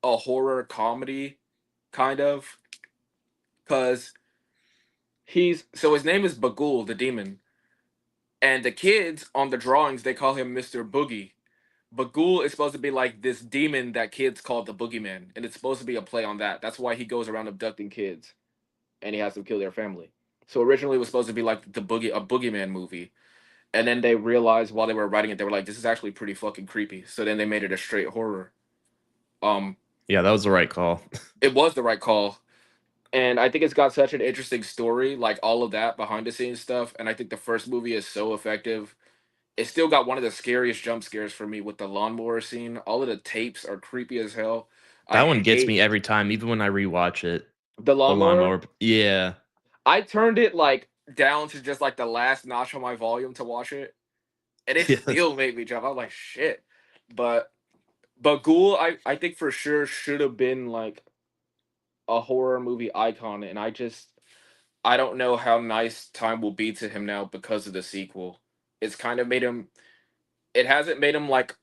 a horror comedy, kind of, because his name is Bagul, the demon, and the kids on the drawings they call him Mr. Boogie. Bagul is supposed to be like this demon that kids call the boogeyman, and it's supposed to be a play on that. That's why he goes around abducting kids, and he has to kill their family. So originally it was supposed to be like a boogeyman movie, and then they realized while they were writing it, they were like, "This is actually pretty fucking creepy." So then they made it a straight horror. Um, Yeah, that was the right call. it was the right call, and I think it's got such an interesting story, like all of that behind the scenes stuff. And I think the first movie is so effective. It still got one of the scariest jump scares for me with the lawnmower scene. All of the tapes are creepy as hell. I That one gets hate me every time, even when I rewatch it. the The lawnmower. lawnmower. Yeah. I turned it like down to just like the last notch on my volume to watch it, and it Yes. still made me jump. I was like, shit. But Ghoul, I think for sure should have been like a horror movie icon, and I don't know how nice time will be to him now because of the sequel. It's kind of made him. It hasn't made him like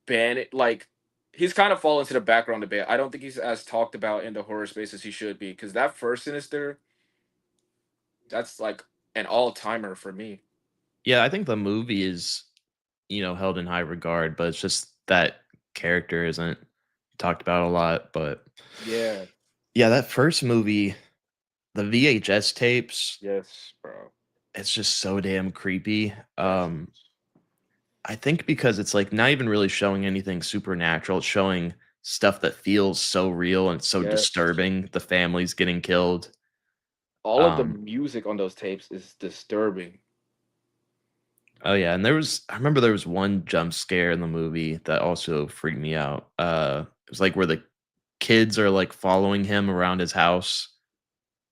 ban it. Like he's kind of fallen to the background a bit. I don't think he's as talked about in the horror space as he should be. Because that first Sinister, that's like an all timer for me. Yeah, I think the movie is, held in high regard, but it's just that character isn't talked about a lot. But Yeah. yeah, that first movie, the VHS tapes, Yes, bro. it's just so damn creepy. Yes. I think because it's like not even really showing anything supernatural, it's showing stuff that feels so real and so Yes. disturbing. The families getting killed. All of the Um, music on those tapes is disturbing. oh yeah, and I remember there was one jump scare in the movie that also freaked me out. It was like where the kids are like following him around his house.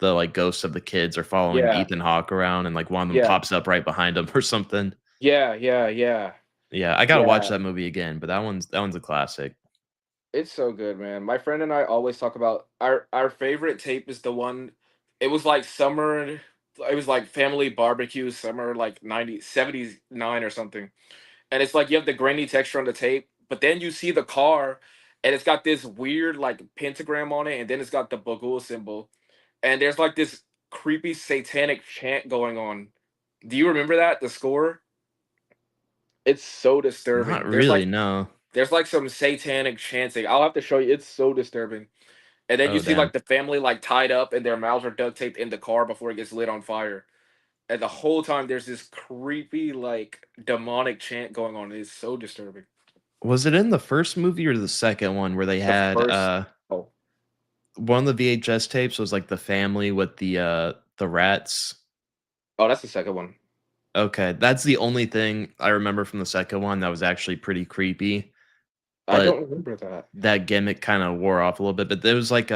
The like ghosts of the kids are following Yeah. Ethan Hawke around, and like one of them Yeah. pops up right behind him or something. Yeah. Yeah. Yeah. Yeah, I gotta watch Yeah. that movie again, but that one's a classic. It's so good, man. My friend and I always talk about our favorite tape is the one. It was like summer. It was like family barbecue summer, like 79 or something. And it's like you have the grainy texture on the tape, but then you see the car, and it's got this weird like pentagram on it, and then it's got the Bogul symbol, and there's like this creepy satanic chant going on. Do you remember that the score? It's so Not disturbing. really, no. There's like some satanic chanting. I'll have to show you. It's so disturbing. And then you Oh see damn. like the family like tied up and their mouths are duct taped in the car before it gets lit on fire. And the whole time there's this creepy like demonic chant going on. It's so disturbing. Was it in the first movie or the second one where they The had first oh one of the VHS tapes was like the family with the rats? oh that's the second one. Okay, that's the only thing I remember from the second one that was actually pretty creepy, I don't but remember that. that gimmick kinda wore off a little bit, but there was like,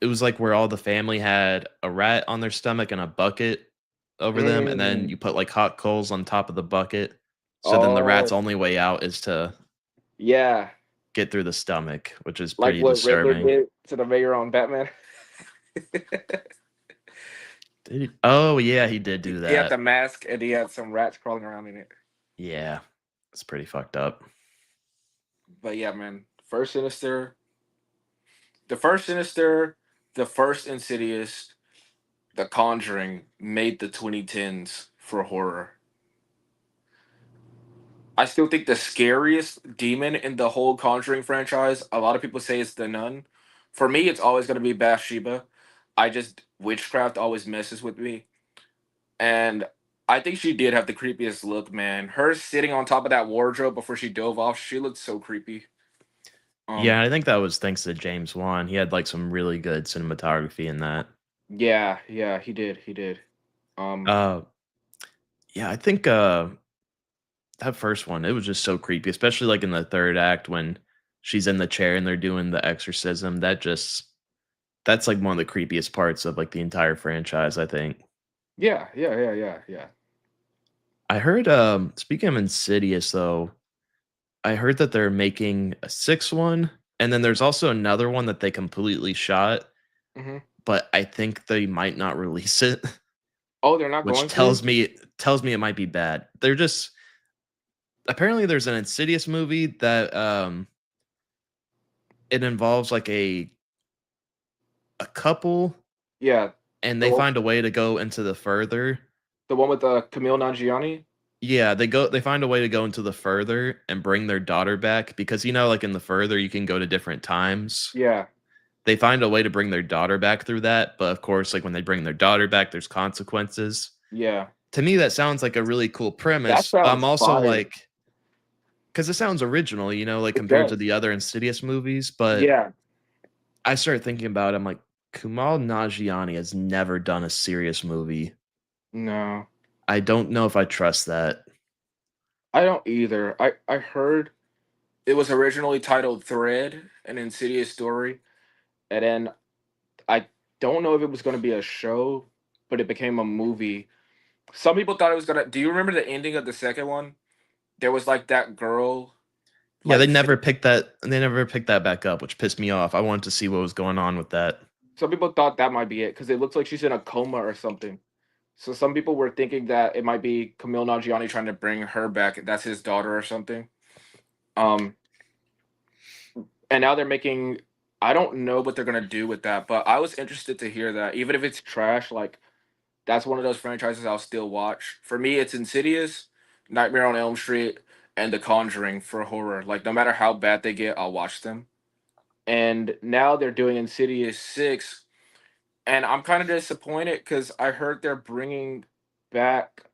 it was like where all the family had a rat on their stomach and a bucket over them, and then Mm. you put, like, hot coals on top of the bucket, so then the rat's Oh only way out is to yeah, get through the stomach, which is like pretty what Riddler disturbing. did to the mayor on Batman. Did he? Oh, yeah, he did do He had the that. mask and he had some rats crawling around in it. Yeah, it's pretty fucked up. But yeah, man, first Sinister, the first Sinister, the first Insidious, The Conjuring made the 2010s for horror. I still think the scariest demon in the whole Conjuring franchise, a lot of people say it's the nun. For me, it's always going to be Bathsheba. Witchcraft always messes with me. And I think she did have the creepiest look, man. Her sitting on top of that wardrobe before she dove off, she looked so creepy. Yeah, Um, I think that was thanks to James Wan. He had, like, some really good cinematography in that. yeah, yeah, he did. Um, Uh, yeah, I think, that first one, it was just so creepy, especially, like, in the 3rd act when she's in the chair and they're doing the exorcism. That's, like, one of the creepiest parts of, like, the entire franchise, I think. yeah, yeah, yeah, yeah, yeah. I heard, speaking of Insidious, though, I heard that they're making a 6th one, and then there's also another one that they completely shot, Hmm. but I think they might not release it. Oh, they're not which going to? tells me it might be bad. They're just apparently there's an Insidious movie that it involves like a couple Yeah, and the they one, find a way to go into the further. the one with Camille Nanjiani. Yeah, they find a way to go into the further and bring their daughter back because like in the further you can go to different times. Yeah, They find a way to bring their daughter back through that, but of course like when they bring their daughter back there's consequences. yeah, To me that sounds like a really cool that premise, but I'm sounds also fire. like cuz it sounds original, like It compared to does. the other Insidious movies, but Yeah, I started thinking about it, I'm like Kumail Nanjiani has never done a serious movie. no, I don't know if I trust that. I don't either. I heard it was originally titled Thread, an Insidious story, and then I don't know if it was going to be a show, but it became a movie. Some people thought it was gonna. Do you remember the ending of the second one? There was like that girl, Yeah, like they never picked that back up, which pissed me off. I wanted to see what was going on with that. some people thought that might be it because it looks like she's in a coma or something. So some people were thinking that it might be Camille Nanjiani trying to bring her back. That's his daughter or something. Um, and now they're making. I don't know what they're gonna do with that, but I was interested to hear that. Even if it's trash, like that's one of those franchises I'll still watch. For me, it's Insidious, Nightmare on Elm Street, and The Conjuring for horror. Like no matter how bad they get, I'll watch them. And now they're doing Insidious 6, and I'm kind of disappointed because I heard they're bringing back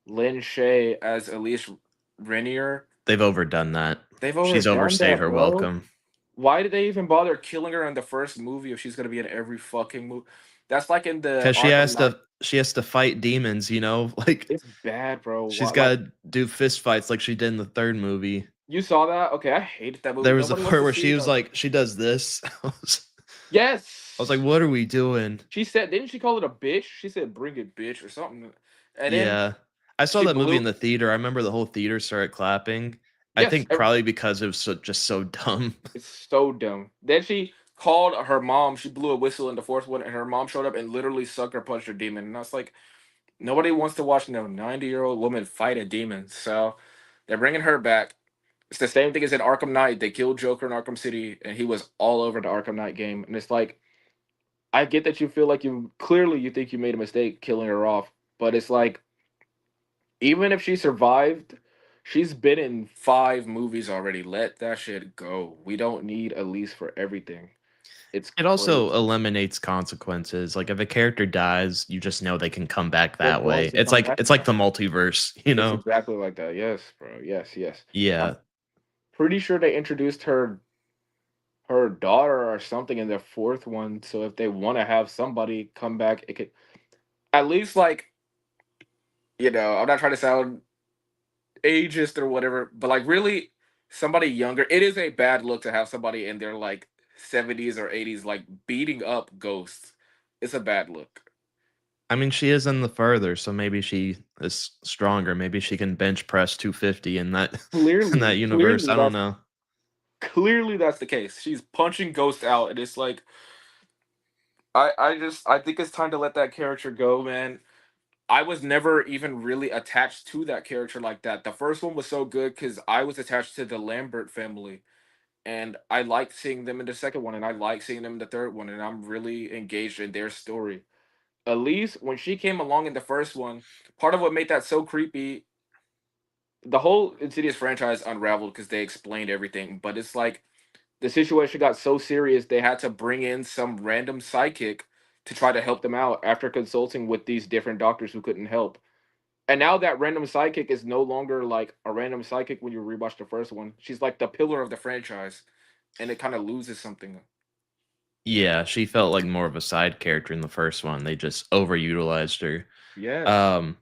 Lynn Shay as Elise Renier. They've overdone that. They've She's overdone overstayed that, her bro. welcome. Why did they even bother killing her in the first movie if she's gonna be in every fucking movie? That's like in the Because Arkham Knight. she has to fight demons, like It's bad, bro. she's What, like gotta do fist fights like she did in the third movie. you saw that? Okay, I hated that movie. There was a Nobody wants part to where see she was her. like, she does this. I was like, Yes. what are we doing? She said, didn't she call it a bitch? She said, "Bring it, bitch," or something. And then Yeah. I saw she that movie in blew. the theater. I remember the whole theater started clapping. I Yes, think probably because it was just so dumb. it's so dumb. Then she called her mom. She blew a whistle in the fourth one, and her mom showed up and literally sucker punched her demon. And I was like, nobody wants to watch no 90-year-old woman fight a demon. So they're bringing her back. It's the same thing as in Arkham Knight. They killed Joker in Arkham City, and he was all over the Arkham Knight game. And it's like, I get that you feel like you think you made a mistake killing her off, but it's like, even if she survived, she's been in 5 movies already. Let that shit go. We don't need Elise for everything. It's It also crazy. eliminates consequences. Like if a character dies, you just know they can come back They're that going way. to come back It's like now. the multiverse, It's exactly like that. Yes, bro. Yes, yes. I'm Yeah. pretty sure they introduced her daughter or something in their fourth one. So if they want to have somebody come back, it could at least like, I'm not trying to sound ageist or whatever, but like really somebody younger. It is a bad look to have somebody in their like 70s or 80s like beating up ghosts. It's a bad look. I mean, she is in the further, so maybe she is stronger. Maybe she can bench press 250 in that in that Clearly, universe. I don't know. clearly that's the case. She's punching ghosts out, and it's like I think it's time to let that character go, man. I was never even really attached to that character like that. The first one was so good because I was attached to the Lambert family, and I liked seeing them in the second one, and I like seeing them in the third one, and I'm really engaged in their story. Elise, when she came along in the first one, part of what made that so creepy, the whole Insidious franchise unraveled because they explained everything, but it's like the situation got so serious they had to bring in some random psychic to try to help them out after consulting with these different doctors who couldn't help. And now that random sidekick is no longer like a random sidekick when you rewatch the first one. She's like the pillar of the franchise, and it kind of loses something. Yeah, she felt like more of a side character in the first one. They just overutilized her. Yes. Um,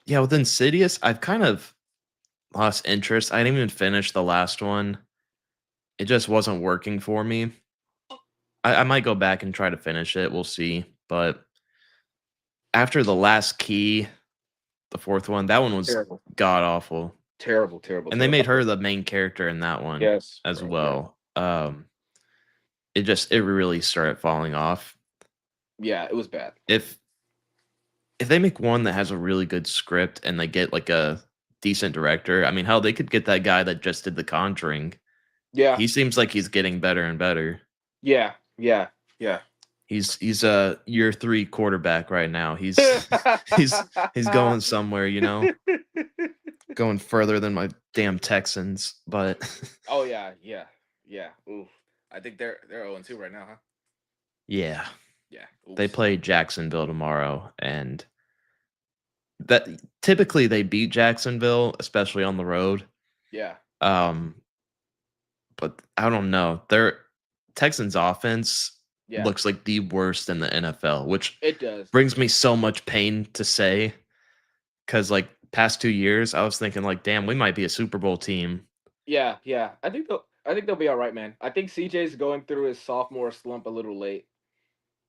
yeah, with Insidious, I've kind of lost interest. I didn't even finish the last one. It just wasn't working for me. I might go back and try to finish it. We'll see. But after the last key, the fourth one, that one was Terrible. god awful. Terrible, terrible, And they made her terrible. the main character in that one Yes, as bro. Yeah. well. It really started falling off. Yeah, it was bad. If if they make one that has a really good script and they get like a decent director, I mean, hell, they could get that guy that just did The Conjuring. Yeah, He seems like he's getting better and better. yeah, yeah, yeah. He's a year 3 quarterback right now. He's he's going somewhere, going further than my damn Texans, but Oh yeah, yeah, yeah. Oof. I think they're 0-2 right now, huh? yeah, Yeah. they Oops. play Jacksonville tomorrow, and that typically they beat Jacksonville, especially on the road. Yeah, Um, but I don't know. Their Texans offense yeah. looks like the worst in the NFL, which It does. brings me so much pain to say because like past 2 years, I was thinking like, damn, we might be a Super Bowl team. Yeah, yeah. I think they'll be all right, man. I think CJ's going through his sophomore slump a little late.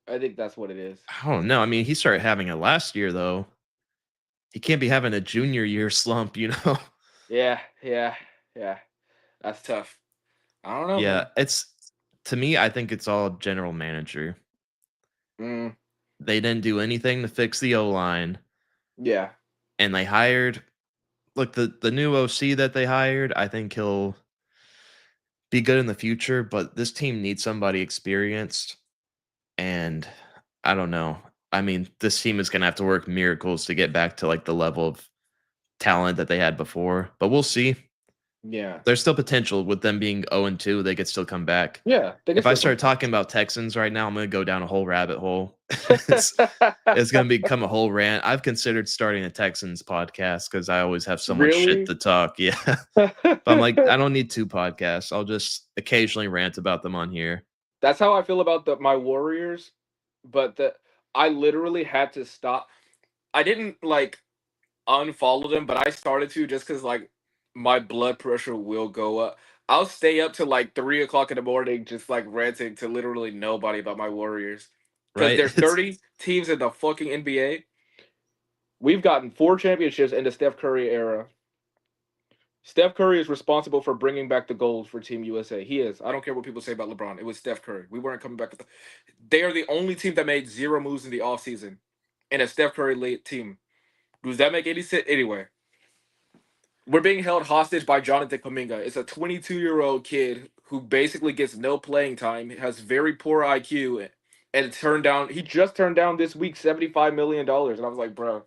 I think that's what it is. I don't know. I mean, he started having it last year though. He can't be having a junior year slump, you know? Yeah, yeah, yeah. That's tough. I don't know, Yeah, man. it's to me, I think it's all general manager. Mm, They didn't do anything to fix the O line, yeah, and they hired look the new OC that they hired. I think he'll be good in the future, but this team needs somebody experienced, and I don't know. I mean, this team is gonna have to work miracles to get back to like the level of talent that they had before, but we'll see. yeah, There's still potential with them being 0-2. They could still come back. yeah. They can If I still start come talking about Texans right now, I'm gonna go down a whole rabbit hole. it's back. it's gonna become a whole rant. I've considered starting a Texans podcast because I always have so much shit Really? to talk. Yeah. But I'm like, I don't need two podcasts. I'll just occasionally rant about them on here. That's how I feel about my Warriors, but I literally had to stop. I didn't like unfollow them, but I started to just because like my blood pressure will go up. I'll stay up till like 3 o'clock in the morning, just like ranting to literally nobody about my Warriors. Because Right? there's 30 teams in the fucking NBA. We've gotten 4 championships in the Steph Curry era. Steph Curry is responsible for bringing back the gold for Team USA. He is. I don't care what people say about LeBron. It was Steph Curry. We weren't coming back. They are the only team that made zero moves in the offseason in a Steph Curry late team. Does that make any sense? Anyway, we're being held hostage by Jonathan Kuminga. It's a 22-year-old kid who basically gets no playing time, has very poor IQ, and turned down. He just turned down this week $75 million, and I was like, bro,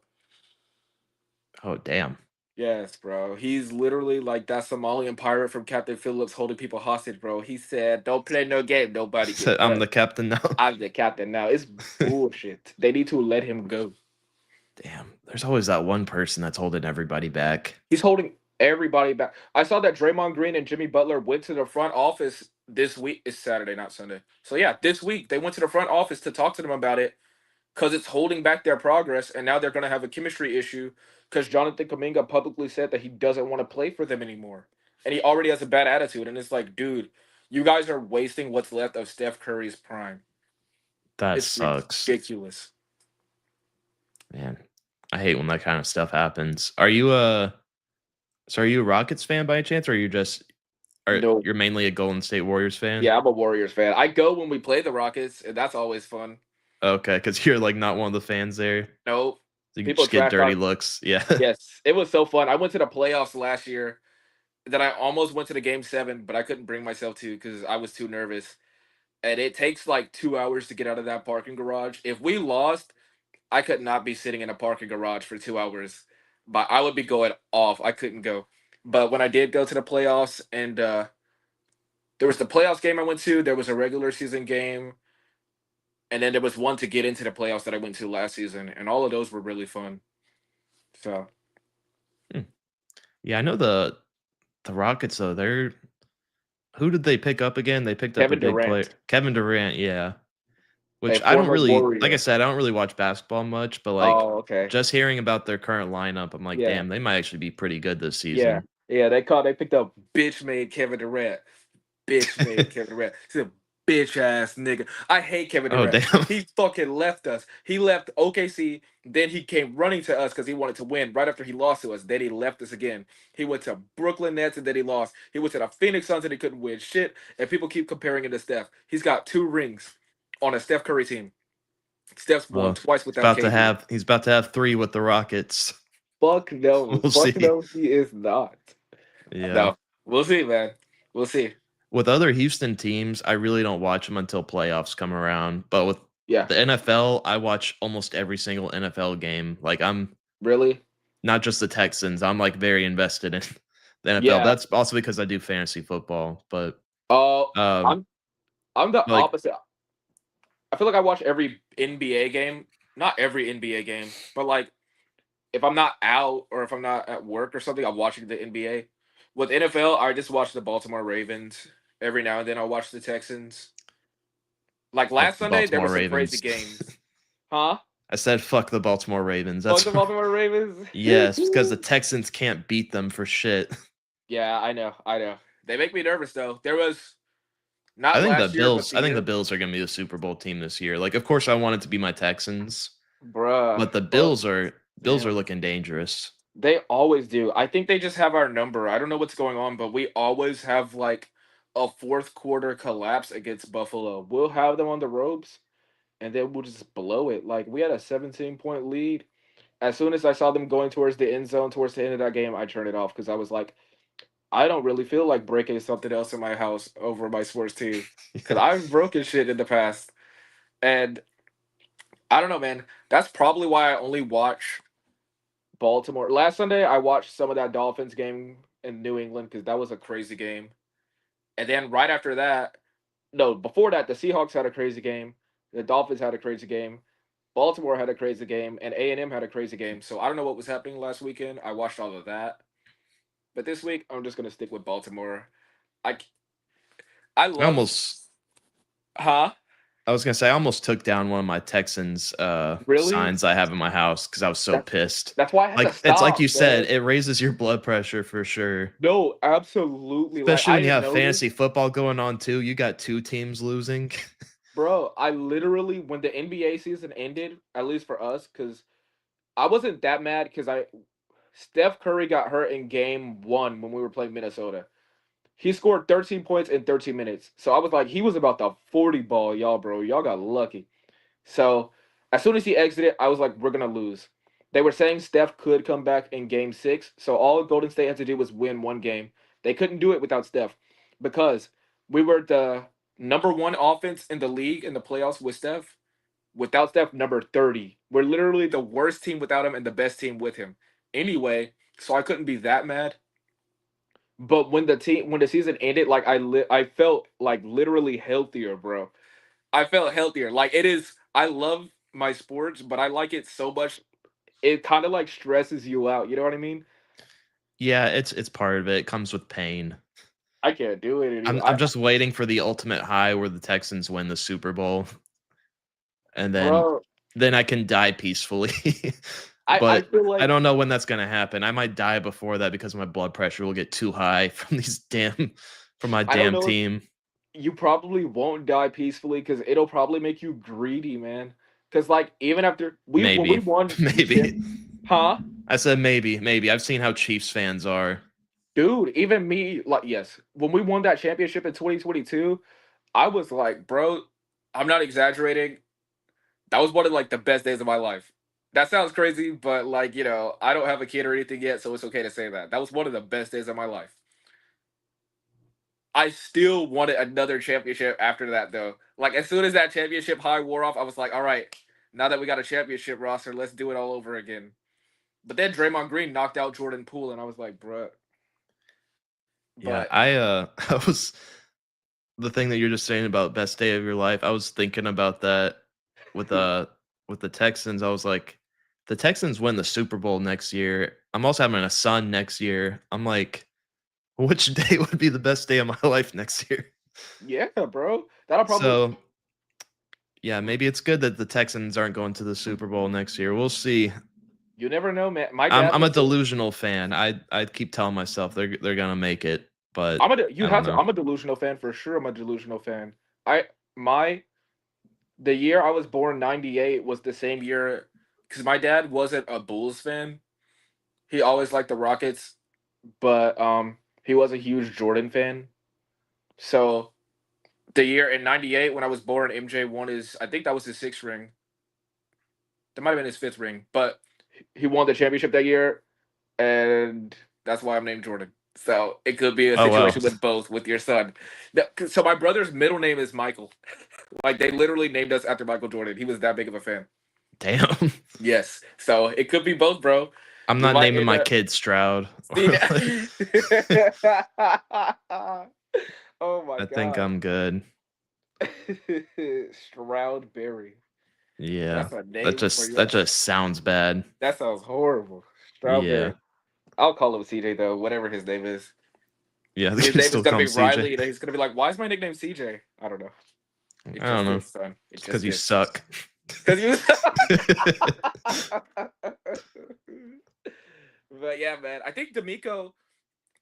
Oh damn. yes, bro. He's literally like that Somalian pirate from Captain Phillips holding people hostage, bro. He said, "Don't play no game. Nobody So get I'm touched. the captain now. I'm the captain now." It's bullshit. They need to let him go. Damn. There's always that one person that's holding everybody back. He's holding everybody back. I saw that Draymond Green and Jimmy Butler went to the front office this week. It's Saturday, not Sunday. So yeah, this week they went to the front office to talk to them about it because it's holding back their progress, and now they're going to have a chemistry issue because Jonathan Kuminga publicly said that he doesn't want to play for them anymore, and he already has a bad attitude. And it's like, dude, you guys are wasting what's left of Steph Curry's prime. That It's sucks. ridiculous. Man. I hate when that kind of stuff happens. Are you a Rockets fan by any chance, or are you just are No, you're mainly a Golden State Warriors fan? yeah, I'm a Warriors fan. I go when we play the Rockets, and that's always fun. Okay, because you're like not one of the fans there. No, So you people just get trash dirty talk. looks. Yeah. Yes, it was so fun. I went to the playoffs last year. Then I almost went to the game 7, but I couldn't bring myself to because I was too nervous. And it takes like 2 hours to get out of that parking garage. If we lost, I could not be sitting in a parking garage for 2 hours. But I would be going off. I couldn't go. But when I did go to the playoffs, and there was the playoffs game I went to, there was a regular season game, and then there was one to get into the playoffs that I went to last season, and all of those were really fun. So Hmm. Yeah, I know the Rockets though. They're who did they pick up again? They picked up a Kevin big player, Durant, Kevin Durant. Yeah, a which I don't former really like. I Warrior. said I don't really watch basketball much, but like Oh, okay. just hearing about their current lineup, I'm like, Yeah. damn, they might actually be pretty good this Yeah, season. yeah, they picked up bitch made Kevin Durant. Bitch made Kevin Durant. He's a bitch ass nigga. I hate Kevin Oh Durant. damn. He fucking left us. He left OKC, then he came running to us because he wanted to win right after he lost to us. Then he left us again. He went to Brooklyn Nets and then he lost. He went to the Phoenix Suns and he couldn't win shit. And people keep comparing him to Steph. He's got 2 rings on a Steph Curry team. Steph's won Well, twice he's without about to KD. have he's about to have 3 with the Rockets. Fuck no. We'll Fuck see. no, he is not. Yeah. No, we'll see, man. We'll see. With other Houston teams, I really don't watch them until playoffs come around. But with Yeah, the NFL, I watch almost every single NFL game. Like I'm really? not just the Texans. I'm like very invested in the NFL. Yeah. That's also because I do fantasy football. But Oh, um, I'm the like opposite. I feel like I watch every NBA game. Not every NBA game, but like if I'm not out or if I'm not at work or something, I'm watching the NBA. With NFL, I just watch the Baltimore Ravens. Every now and then I'll watch the Texans. Like fuck last the Sunday, there were Baltimore some crazy Ravens. games. Huh? I said fuck the Baltimore Ravens. Fuck That's the Baltimore Ravens. yes, because the Texans can't beat them for shit. Yeah, I know. I know. They make me nervous though. There was I not think the last year, but Bills. the I think the year. Bills are going to be the Super Bowl team this year. Like, of course, I want it to be my Texans, Bruh. but the Fuck Bills are them. looking dangerous. They always do. I think they just have our number. I don't know what's going on, but we always have like a fourth quarter collapse against Buffalo. We'll have them on the ropes and then we'll just blow it. Like we had a 17-point lead. As soon as I saw them going towards the end zone towards the end of that game, I turned it off because I was like, I don't really feel like breaking something else in my house over my sports team. Because I've broken shit in the past. And I don't know, man. That's probably why I only watch Baltimore. Last Sunday, I watched some of that Dolphins game in New England because that was a crazy game. And then right after that, no, before that, the Seahawks had a crazy game. The Dolphins had a crazy game. Baltimore had a crazy game, and A&M had a crazy game. So I don't know what was happening last weekend. I watched all of that, but this week I'm just gonna stick with Baltimore. I I I love, almost, huh? I was gonna say, I almost took down one of my Texans Really? signs I have in my house because I was so That pissed. that's why I had to Like it's like stop, you said, man. it raises your blood pressure for sure. No, absolutely. Like Especially I when you didn't have know this. fantasy football going on too. You got two teams losing. Bro, I literally when the NBA season ended, at least for us, because I wasn't that mad because I Steph Curry got hurt in game one when we were playing Minnesota. He scored 13 points in 13 minutes. So I was like, he was about the 40 ball, y'all, bro. Y'all got lucky. So as soon as he exited, I was like, we're gonna lose. They were saying Steph could come back in game six. So all Golden State had to do was win one game. They couldn't do it without Steph because we were the Number one offense in the league in the playoffs with Steph. without Steph number 30. We're literally the worst team without him and the best team with him. Anyway, so I couldn't be that mad. But when the season ended, like I felt like literally healthier, bro. I felt healthier. Like it is. I love my sports, but I like it so much. It kind of like stresses you out. You know what I mean? Yeah, it's part of it. It comes with pain. I can't do it I'm anymore. I'm just waiting for the ultimate high where the Texans win the Super Bowl, and Bro, then I can die peacefully. I But feel I like don't know when that's gonna happen. I might die before that because my blood pressure will get too high from my I don't damn know if team. you probably won't die peacefully because it'll probably make you greedy, man. Because like even after we when we Maybe. won the champ, Maybe. huh? I said maybe. I've seen how Chiefs fans are. Dude, even me, like yes, when we won that championship in 2022, I was like, Bro, I'm not exaggerating. That was one of like the best days of my life. That sounds crazy, but like, I don't have a kid or anything yet, so it's okay to say that. That was one of the best days of my life. I still wanted another championship after that though. Like as soon as that championship high wore off, I was like, all right, now that we got a championship roster, let's do it all over again. But then Draymond Green knocked out Jordan Poole, and I was like, bruh. Yeah, But I was the thing that you're just saying about best day of your life. I was thinking about that with with the Texans. I was like, the Texans win the Super Bowl next year. I'm also having a son next year. I'm like, which day would be the best day of my life next year? yeah, bro, that'll probably So yeah, maybe it's good that the Texans aren't going to the Super Bowl next year. We'll see. you never know, man. My I'm dad I'm a went to delusional fan. I keep telling myself they're gonna make it, but you I don't have to. know. I'm a delusional fan for sure. I'm a delusional fan. I my the year I was born, 98 was the same year because my dad wasn't a Bulls fan, he always liked the Rockets. but he was a huge Jordan fan. So the year in '98 when I was born, MJ won his. I think that was his sixth ring. That might have been his 5th ring, but he won the championship that year, and that's why I'm named Jordan. So it could be a Oh well. situation with both with your son. So my brother's middle name is Michael. Like they literally named us after Michael Jordan. He was that big of a fan. Damn. Yes. So it could be both, bro. I'm We not might naming end my up kid Stroud. see. Like, Oh my I think god. I'm good. Stroudberry. Yeah. That's a name for That your. just sounds bad. That sounds horrible. Yeah. Strawberry. I'll call him CJ though, whatever his name is. Yeah, they His can name is still gonna call him be CJ. Riley, and he's gonna be like, "Why is my nickname CJ?" I don't know. It I don't just know. is, son. It It's just because you is. suck. Because you. But yeah, man. I think D'Amico.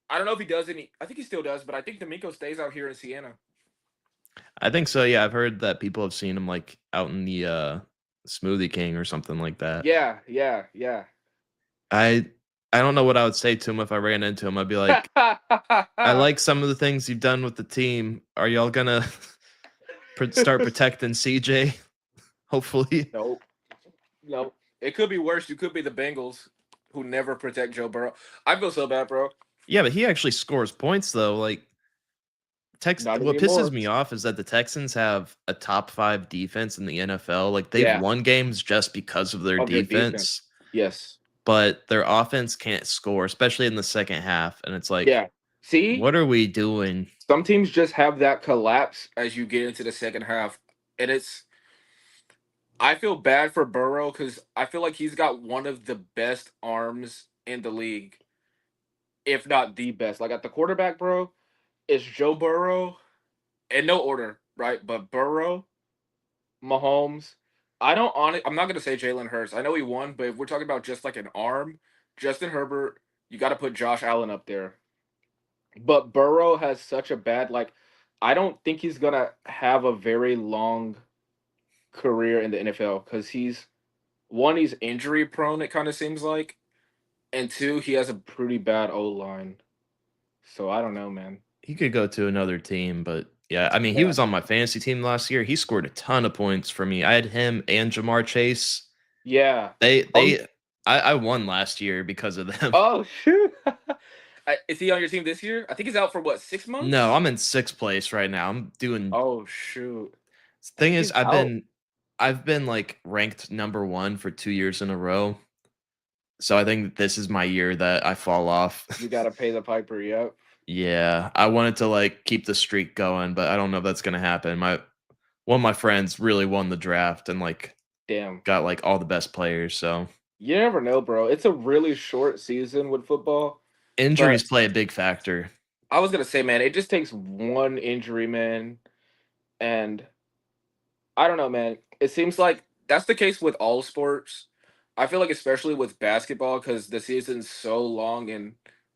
I don't know if he does any. I think he still does, but I think D'Amico stays out here in Siena. I think so. Yeah, I've heard that people have seen him like out in the Smoothie King or something like that. Yeah, yeah, yeah. I I don't know what I would say to him if I ran into him. I'd be like, I like some of the things you've done with the team. Are y'all gonna start protecting CJ? Hopefully. Nope. Nope. It could be worse. You could be the Bengals who never protect Joe Burrow. I feel so bad, bro. Yeah, but he actually scores points though. Like Not what pisses anymore. me off is that the Texans have a top 5 defense in the NFL. Like they've Yeah. won games just because of their Of their defense. defense, Yes. but their offense can't score, especially in the second half. And it's like, Yeah. See, what are we doing? some teams just have that collapse as you get into the second half, and it's. I feel bad for Burrow because I feel like he's got one of the best arms in the league, if not the best. Like at the quarterback, bro, it's Joe Burrow, in no order, right? But Burrow, Mahomes. I'm not gonna say Jalen Hurts. I know he won, but if we're talking about just like an arm, Justin Herbert, you got to put Josh Allen up there. But Burrow has such a bad like. I don't think he's gonna have a very long career in the NFL because he's injury prone. It kind of seems like, and two, he has a pretty bad O line. So I don't know, man. He could go to another team, but yeah, I mean, he Yeah. was on my fantasy team last year. He scored a ton of points for me. I had him and Jamar Chase. Yeah. I won last year because of them. Oh shoot. Is he on your team this year? I think he's out for what, 6 months? No, I'm in 6th place right now. I'm doing. Oh shoot. Thing He's is, out. I've been like ranked number 1 for 2 years in a row. So I think this is my year that I fall off. You gotta pay the piper. Yep. Yeah, I wanted to like keep the streak going, but I don't know if that's gonna happen. One of my friends really won the draft and like Damn. got like all the best players. So You never know, bro. It's a really short season with football. injuries play a big factor. I was gonna say, man, it just takes one injury, man, and I don't know, man. It seems like that's the case with all sports. I feel like especially with basketball because the season's so long and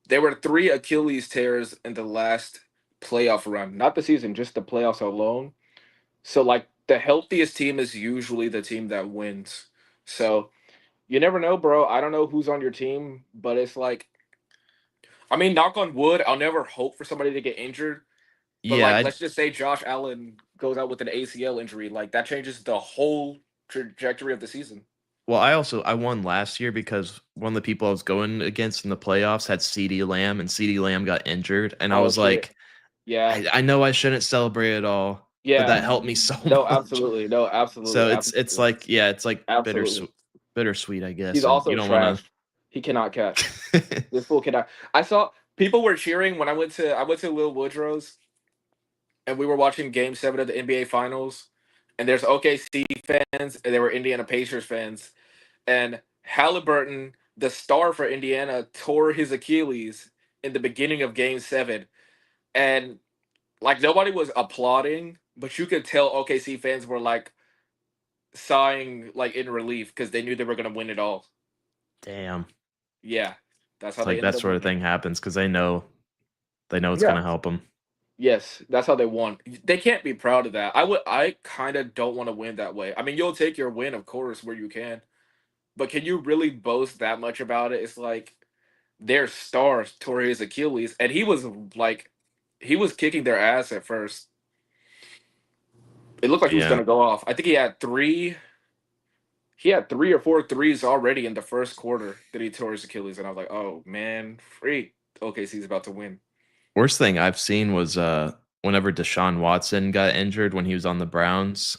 there were 3 Achilles tears in the last playoff run. Not the season, just the playoffs alone. So like the healthiest team is usually the team that wins. So you never know, bro. I don't know who's on your team, but it's like I mean, knock on wood, I'll never hope for somebody to get injured. But Yeah, like let's just say Josh Allen goes out with an ACL injury, like that changes the whole trajectory of the season. well, I won last year because one of the people I was going against in the playoffs had CeeDee Lamb, and CeeDee Lamb got injured, and I Oh was shit. like, Yeah. I know I shouldn't celebrate at all, but Yeah. that helped me so No, much. absolutely. No, absolutely. So it's absolutely. like it's like Absolutely. bittersweet, I guess. He's and also you don't trash. He cannot catch. This fool cannot. I saw people were cheering when I went to Lil Woodrow's and we were watching game 7 of the NBA finals and there's OKC fans and there were Indiana Pacers fans and Halliburton, the star for Indiana, tore his Achilles in the beginning of game 7 and like nobody was applauding, but you could tell OKC fans were like sighing like in relief because they knew they were gonna win it all. Damn, Yeah, that's how it's they like ended that up sort of winning. thing happens because they know it's Yeah. gonna help them. Yes, that's how they won. They can't be proud of that. I kind of don't want to win that way. I mean, you'll take your win, of course, where you can, but can you really boast that much about it? It's like their star tore his Achilles, and he was kicking their ass at first. It looked like he was Yeah. gonna go off. I think he had 3. he had 3 or 4 threes already in the first quarter that he tore his Achilles, and I was like, "Oh man, freak! OKC's about to win." Worst thing I've seen was whenever Deshaun Watson got injured when he was on the Browns.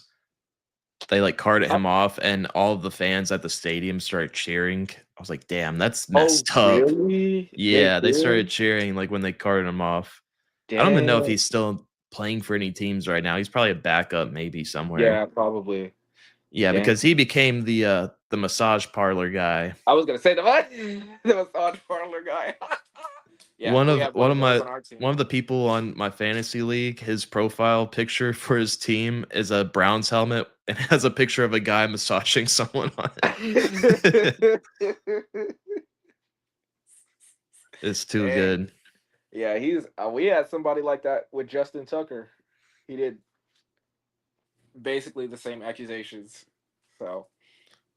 They like carted Huh? him off, and all of the fans at the stadium started cheering. I was like, "Damn, that's Oh, messed up." really? They Yeah, they started did? cheering like when they carted him off. I don't even know if Damn. he's still playing for any teams right now. He's probably a backup maybe somewhere. Yeah, probably. Yeah, Damn. because he became the massage parlor guy. I was gonna say the what? The massage parlor guy. Yeah, One we of have one one of of those my on our team. one of the people on my fantasy league, his profile picture for his team is a Browns helmet and has a picture of a guy massaging someone on it. It's too Dang. good. Yeah, he's. We had somebody like that with Justin Tucker. He did basically the same accusations. So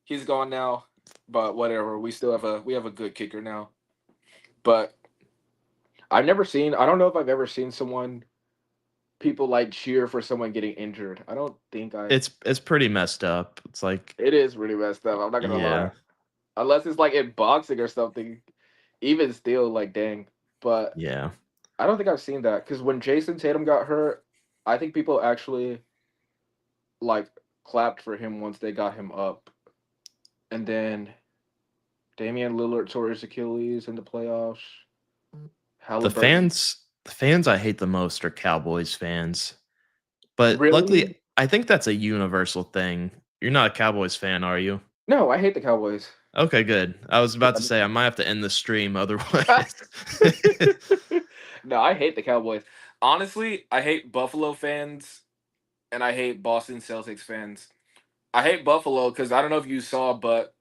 he's gone now, but whatever. We have a good kicker now. But I've never seen. I don't know if I've ever seen someone people like cheer for someone getting injured. I don't think I. It's pretty messed up. It's like, It is really messed up. I'm not gonna yeah, lie. Unless it's like in boxing or something. Even still, like dang. But yeah. I don't think I've seen that because when Jason Tatum got hurt, I think people actually like clapped for him once they got him up, and then Damian Lillard tore his Achilles in the playoffs. The Halliburton, fans the fans I hate the most are Cowboys fans. But really? luckily, I think that's a universal thing. You're not a Cowboys fan, are you? No, I hate the Cowboys. Okay, good. I was about to Yeah. say I might have to end the stream otherwise. No, I hate the Cowboys. Honestly, I hate Buffalo fans and I hate Boston Celtics fans. I hate Buffalo because I don't know if you saw, but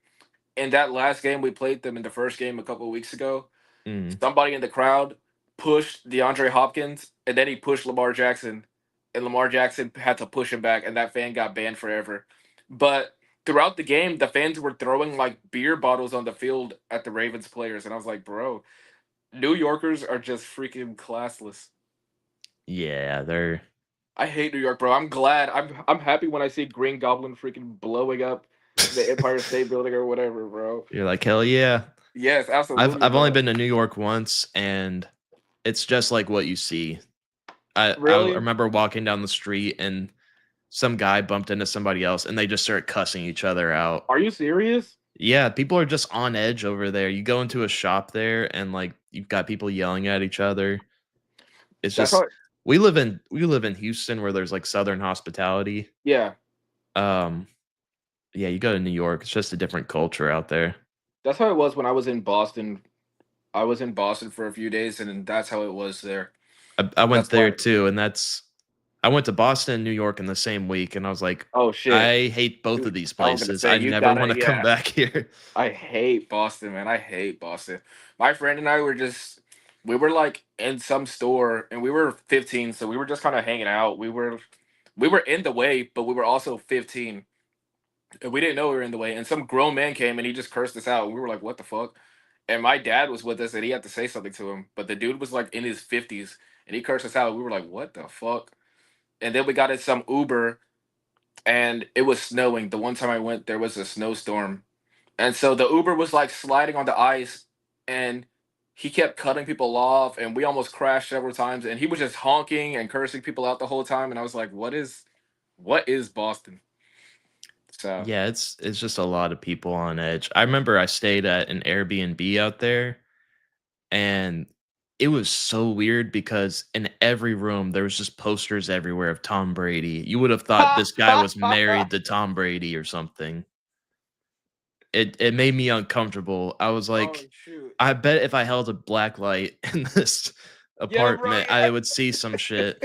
in that last game we played them in the first game a couple of weeks ago, Mm. somebody in the crowd pushed DeAndre Hopkins and then he pushed Lamar Jackson, and Lamar Jackson had to push him back, and that fan got banned forever. But throughout the game, the fans were throwing like beer bottles on the field at the Ravens players, and I was like, bro, New Yorkers are just freaking classless. Yeah, they're I hate New York, bro. I'm glad. I'm happy when I see Green Goblin freaking blowing up the Empire State Building or whatever, bro. you're like, "Hell yeah." Yes, I've absolutely, I've only bro. been to New York once, and it's just like what you see. I Really? remember walking down the street and some guy bumped into somebody else, and they just started cussing each other out. Are you serious? Yeah, people are just on edge over there. You go into a shop there, and like you've got people yelling at each other. It's That's how. just we live in Houston where there's like Southern hospitality. Yeah, Um, yeah, you go to New York, it's just a different culture out there. that's how it was when I was in Boston. I was in Boston for a few days, and that's how it was there. I went That's there why. too, and I went to Boston and New York in the same week, and I was like, Oh shit! I hate both of these I was gonna places. say I you never gotta. want to come Yeah, back here. I hate Boston, man. I hate Boston. My friend and I were just. We were like in some store, and we were 15, so we were just kind of hanging out. We were in the way, but we were also 15, and we didn't know we were in the way. And some grown man came and he just cursed us out. And we were like, "What the fuck?" And my dad was with us, and he had to say something to him. But the dude was like in his 50s, and he cursed us out. We were like, "What the fuck?" And then we got in some Uber, and it was snowing. The one time I went, there was a snowstorm, and so the Uber was like sliding on the ice, and he kept cutting people off, and we almost crashed several times. And he was just honking and cursing people out the whole time. And I was like, what is Boston? So Yeah, it's just a lot of people on edge. I remember I stayed at an Airbnb out there, and it was so weird because in every room there was just posters everywhere of Tom Brady. You would have thought this guy was married to Tom Brady or something. It made me uncomfortable. I was oh like, shoot. I bet if I held a black light in this Yeah, bro. apartment, I would see some shit.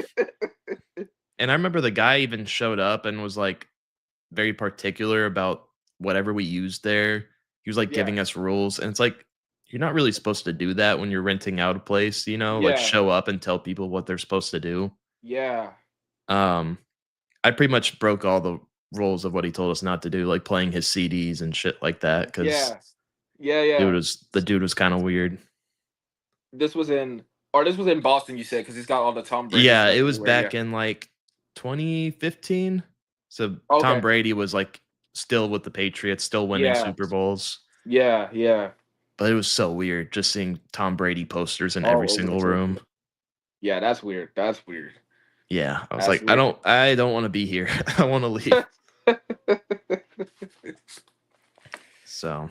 And I remember the guy even showed up and was like very particular about whatever we used there. He was like Yeah. giving us rules, and it's like you're not really supposed to do that when you're renting out a place, like Yeah. show up and tell people what they're supposed to do. Yeah. Um, I pretty much broke all the rules of what he told us not to do, like playing his CDs and shit like that, because Yeah. Yeah. Yeah. the dude was kind of weird. This was in this was in Boston, you said, because he's got all the Tom Brady Yeah, stuff it was everywhere. Yeah. back in like 2015. So Tom Okay. Brady was like still with the Patriots, still winning Yeah, Super Bowls. yeah. But it was so weird just seeing Tom Brady posters in every All over the single place. room. Yeah, that's weird. That's weird. Yeah, I was That's like, I weird. don't want to be here. I want to leave. So,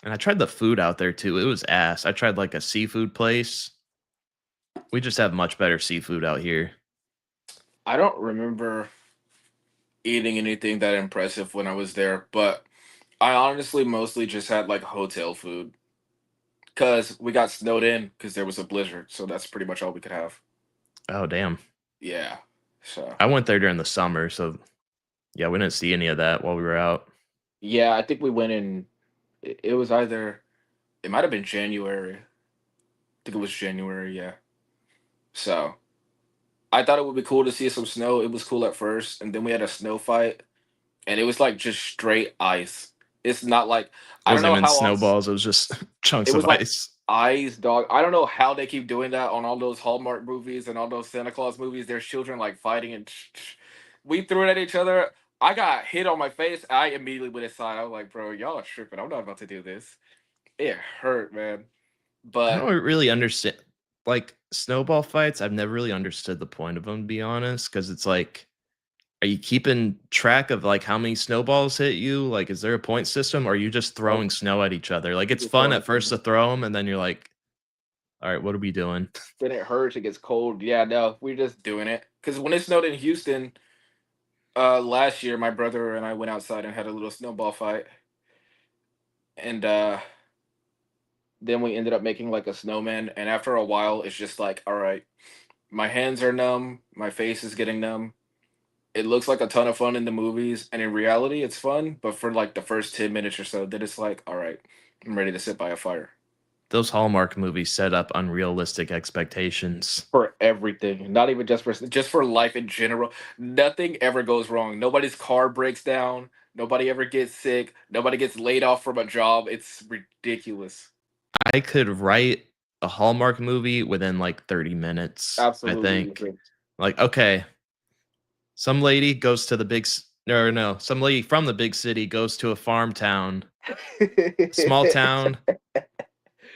and I tried the food out there too. It was ass. I tried like a seafood place. We just have much better seafood out here. I don't remember eating anything that impressive when I was there, but I honestly mostly just had like hotel food because we got snowed in because there was a blizzard, so that's pretty much all we could have. Oh damn. Yeah, so I went there during the summer, so yeah, we didn't see any of that while we were out. yeah, I think we went in. It was either it might have been January. I think it was January. Yeah, so I thought it would be cool to see some snow. It was cool at first, and then we had a snow fight, and it was like just straight ice. It's not like It I don't wasn't know even how else. snowballs, it was just chunks It of was like ice. ice, dog. I don't know how they keep doing that on all those Hallmark movies and all those Santa Claus movies. There's children like fighting and we threw it at each other. I got hit on my face. I immediately went inside. I was like, bro, y'all are tripping. I'm not about to do this. It hurt, man. I But don't really understand like snowball fights. I've never really understood the point of them, to be honest, because it's like, are you keeping track of like how many snowballs hit you? Like, is there a point system, or are you just nope, throwing snow at each other? Like, it's just fun throwing at it. first to throw them, and then you're like, all right, what are we doing? Then it hurts. It gets cold. Yeah, no, we're just doing it. Because when it snowed in Houston last year, my brother and I went outside and had a little snowball fight. And then we ended up making like a snowman. And after a while, it's just like, all right, my hands are numb, my face is getting numb. It looks like a ton of fun in the movies, and in reality, it's fun. But for like the first 10 minutes or so, then it's like, all right, I'm ready to sit by a fire Those Hallmark movies set up unrealistic expectations. for everything. Not even just for life in general. Nothing ever goes wrong. Nobody's car breaks down. Nobody ever gets sick. Nobody gets laid off from a job. It's ridiculous. I could write a Hallmark movie within like 30 minutes, I Absolutely. think. Like, okay, some lady goes to the no, some lady from the big city goes to a farm town, small town.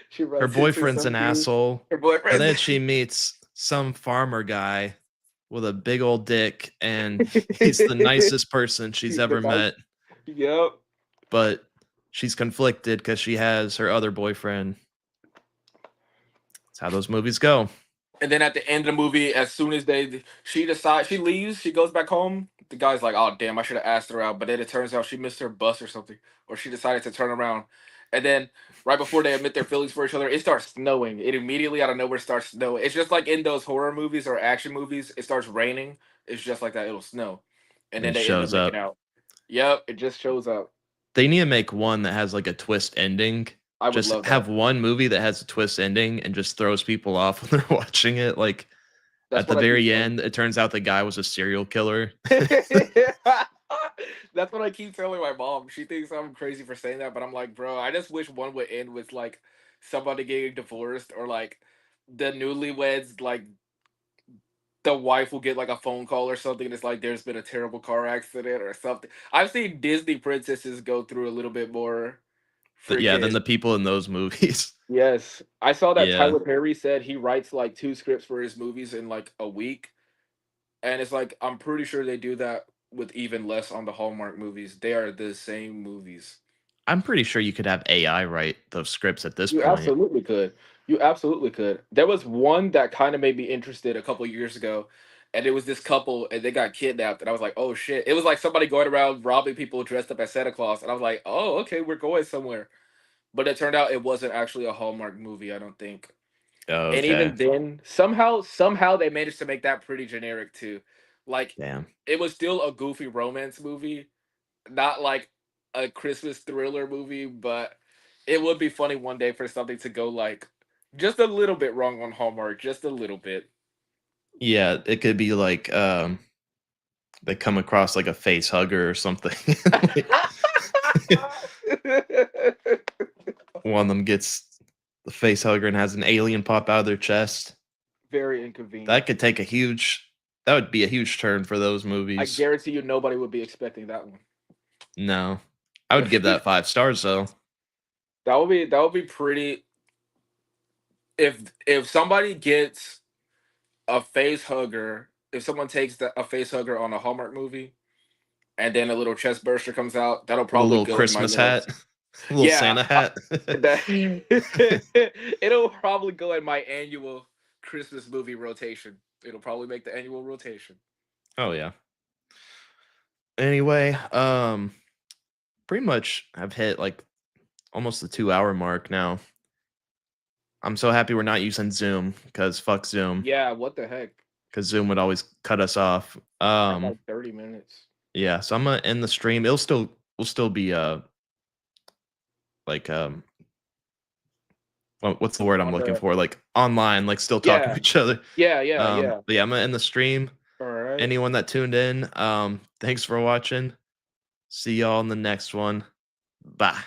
She Her runs into boyfriend's an something. asshole, Her but boyfriend. then she meets some farmer guy with a big old dick, and he's the nicest person she's He's the ever nice. met. Yep. But she's conflicted because she has her other boyfriend. That's how those movies go. And then at the end of the movie, as soon as she decides, she leaves, she goes back home. The guy's like, "Oh damn, I should have asked her out." But then it turns out she missed her bus or something, or she decided to turn around. And then right before they admit their feelings for each other, it starts snowing. It immediately out of nowhere starts snowing. It's just like in those horror movies or action movies. It starts raining. It's just like that. It'll snow, and And then it they end up shows making up. out. Yep, it just shows up. They need to make one that has like a twist ending. I would Just love have that. one movie that has a twist ending and just throws people off when they're watching it. Like That's at the what I keep very saying. end, it turns out the guy was a serial killer. That's what I keep telling my mom. She thinks I'm crazy for saying that, but I'm like, bro, I just wish one would end with like somebody getting divorced or like the newlyweds, like the wife will get like a phone call or something. And it's like there's been a terrible car accident or something. I've seen Disney princesses go through a little bit more Yeah, than the freaking. people in those movies. Yes, I saw that Yeah. Tyler Perry said he writes like 2 scripts for his movies in like a week. And it's like I'm pretty sure they do that with even less on the Hallmark movies. They are the same movies. I'm pretty sure you could have AI write those scripts at this You point. absolutely could. You absolutely could. There was one that kind of made me interested a couple years ago, and it was this couple, and they got kidnapped, and I was like, "Oh shit!" It was like somebody going around robbing people dressed up as Santa Claus, and I was like, "Oh, okay, we're going somewhere." But it turned out it wasn't actually a Hallmark movie. I don't think. Oh, And okay. even then, somehow they managed to make that pretty generic too. Like Damn. it was still a goofy romance movie, not like a Christmas thriller movie, but it would be funny one day for something to go like just a little bit wrong on Hallmark, just a little bit. Yeah, it could be like they come across like a face hugger or something. One of them gets the face hugger and has an alien pop out of their chest. Very inconvenient. That could take a huge that would be a huge turn for those I movies. guarantee you nobody would be expecting that one. No. I would give that 5 stars though. That would be pretty. If somebody gets a face hugger, if someone takes a face hugger on a Hallmark movie, and then a little chest burster comes out, that'll With a probably little go in my Christmas little. hat. A little Yeah, Santa hat. it'll probably go in my annual Christmas movie rotation. It'll probably make the annual rotation. Oh yeah. Anyway, pretty much I've hit like almost the 2-hour mark now. I'm so happy we're not using Zoom because fuck Zoom. Yeah, what the heck? Because Zoom would always cut us off. Like 30 minutes. Yeah, so I'm gonna end the stream. We'll still be like what's the word I'm looking for? Like online, like still talking Yeah. to each other. Yeah. But yeah, I'm gonna end the stream. All right. Anyone that tuned in, thanks for watching. See y'all in the next one. Bye.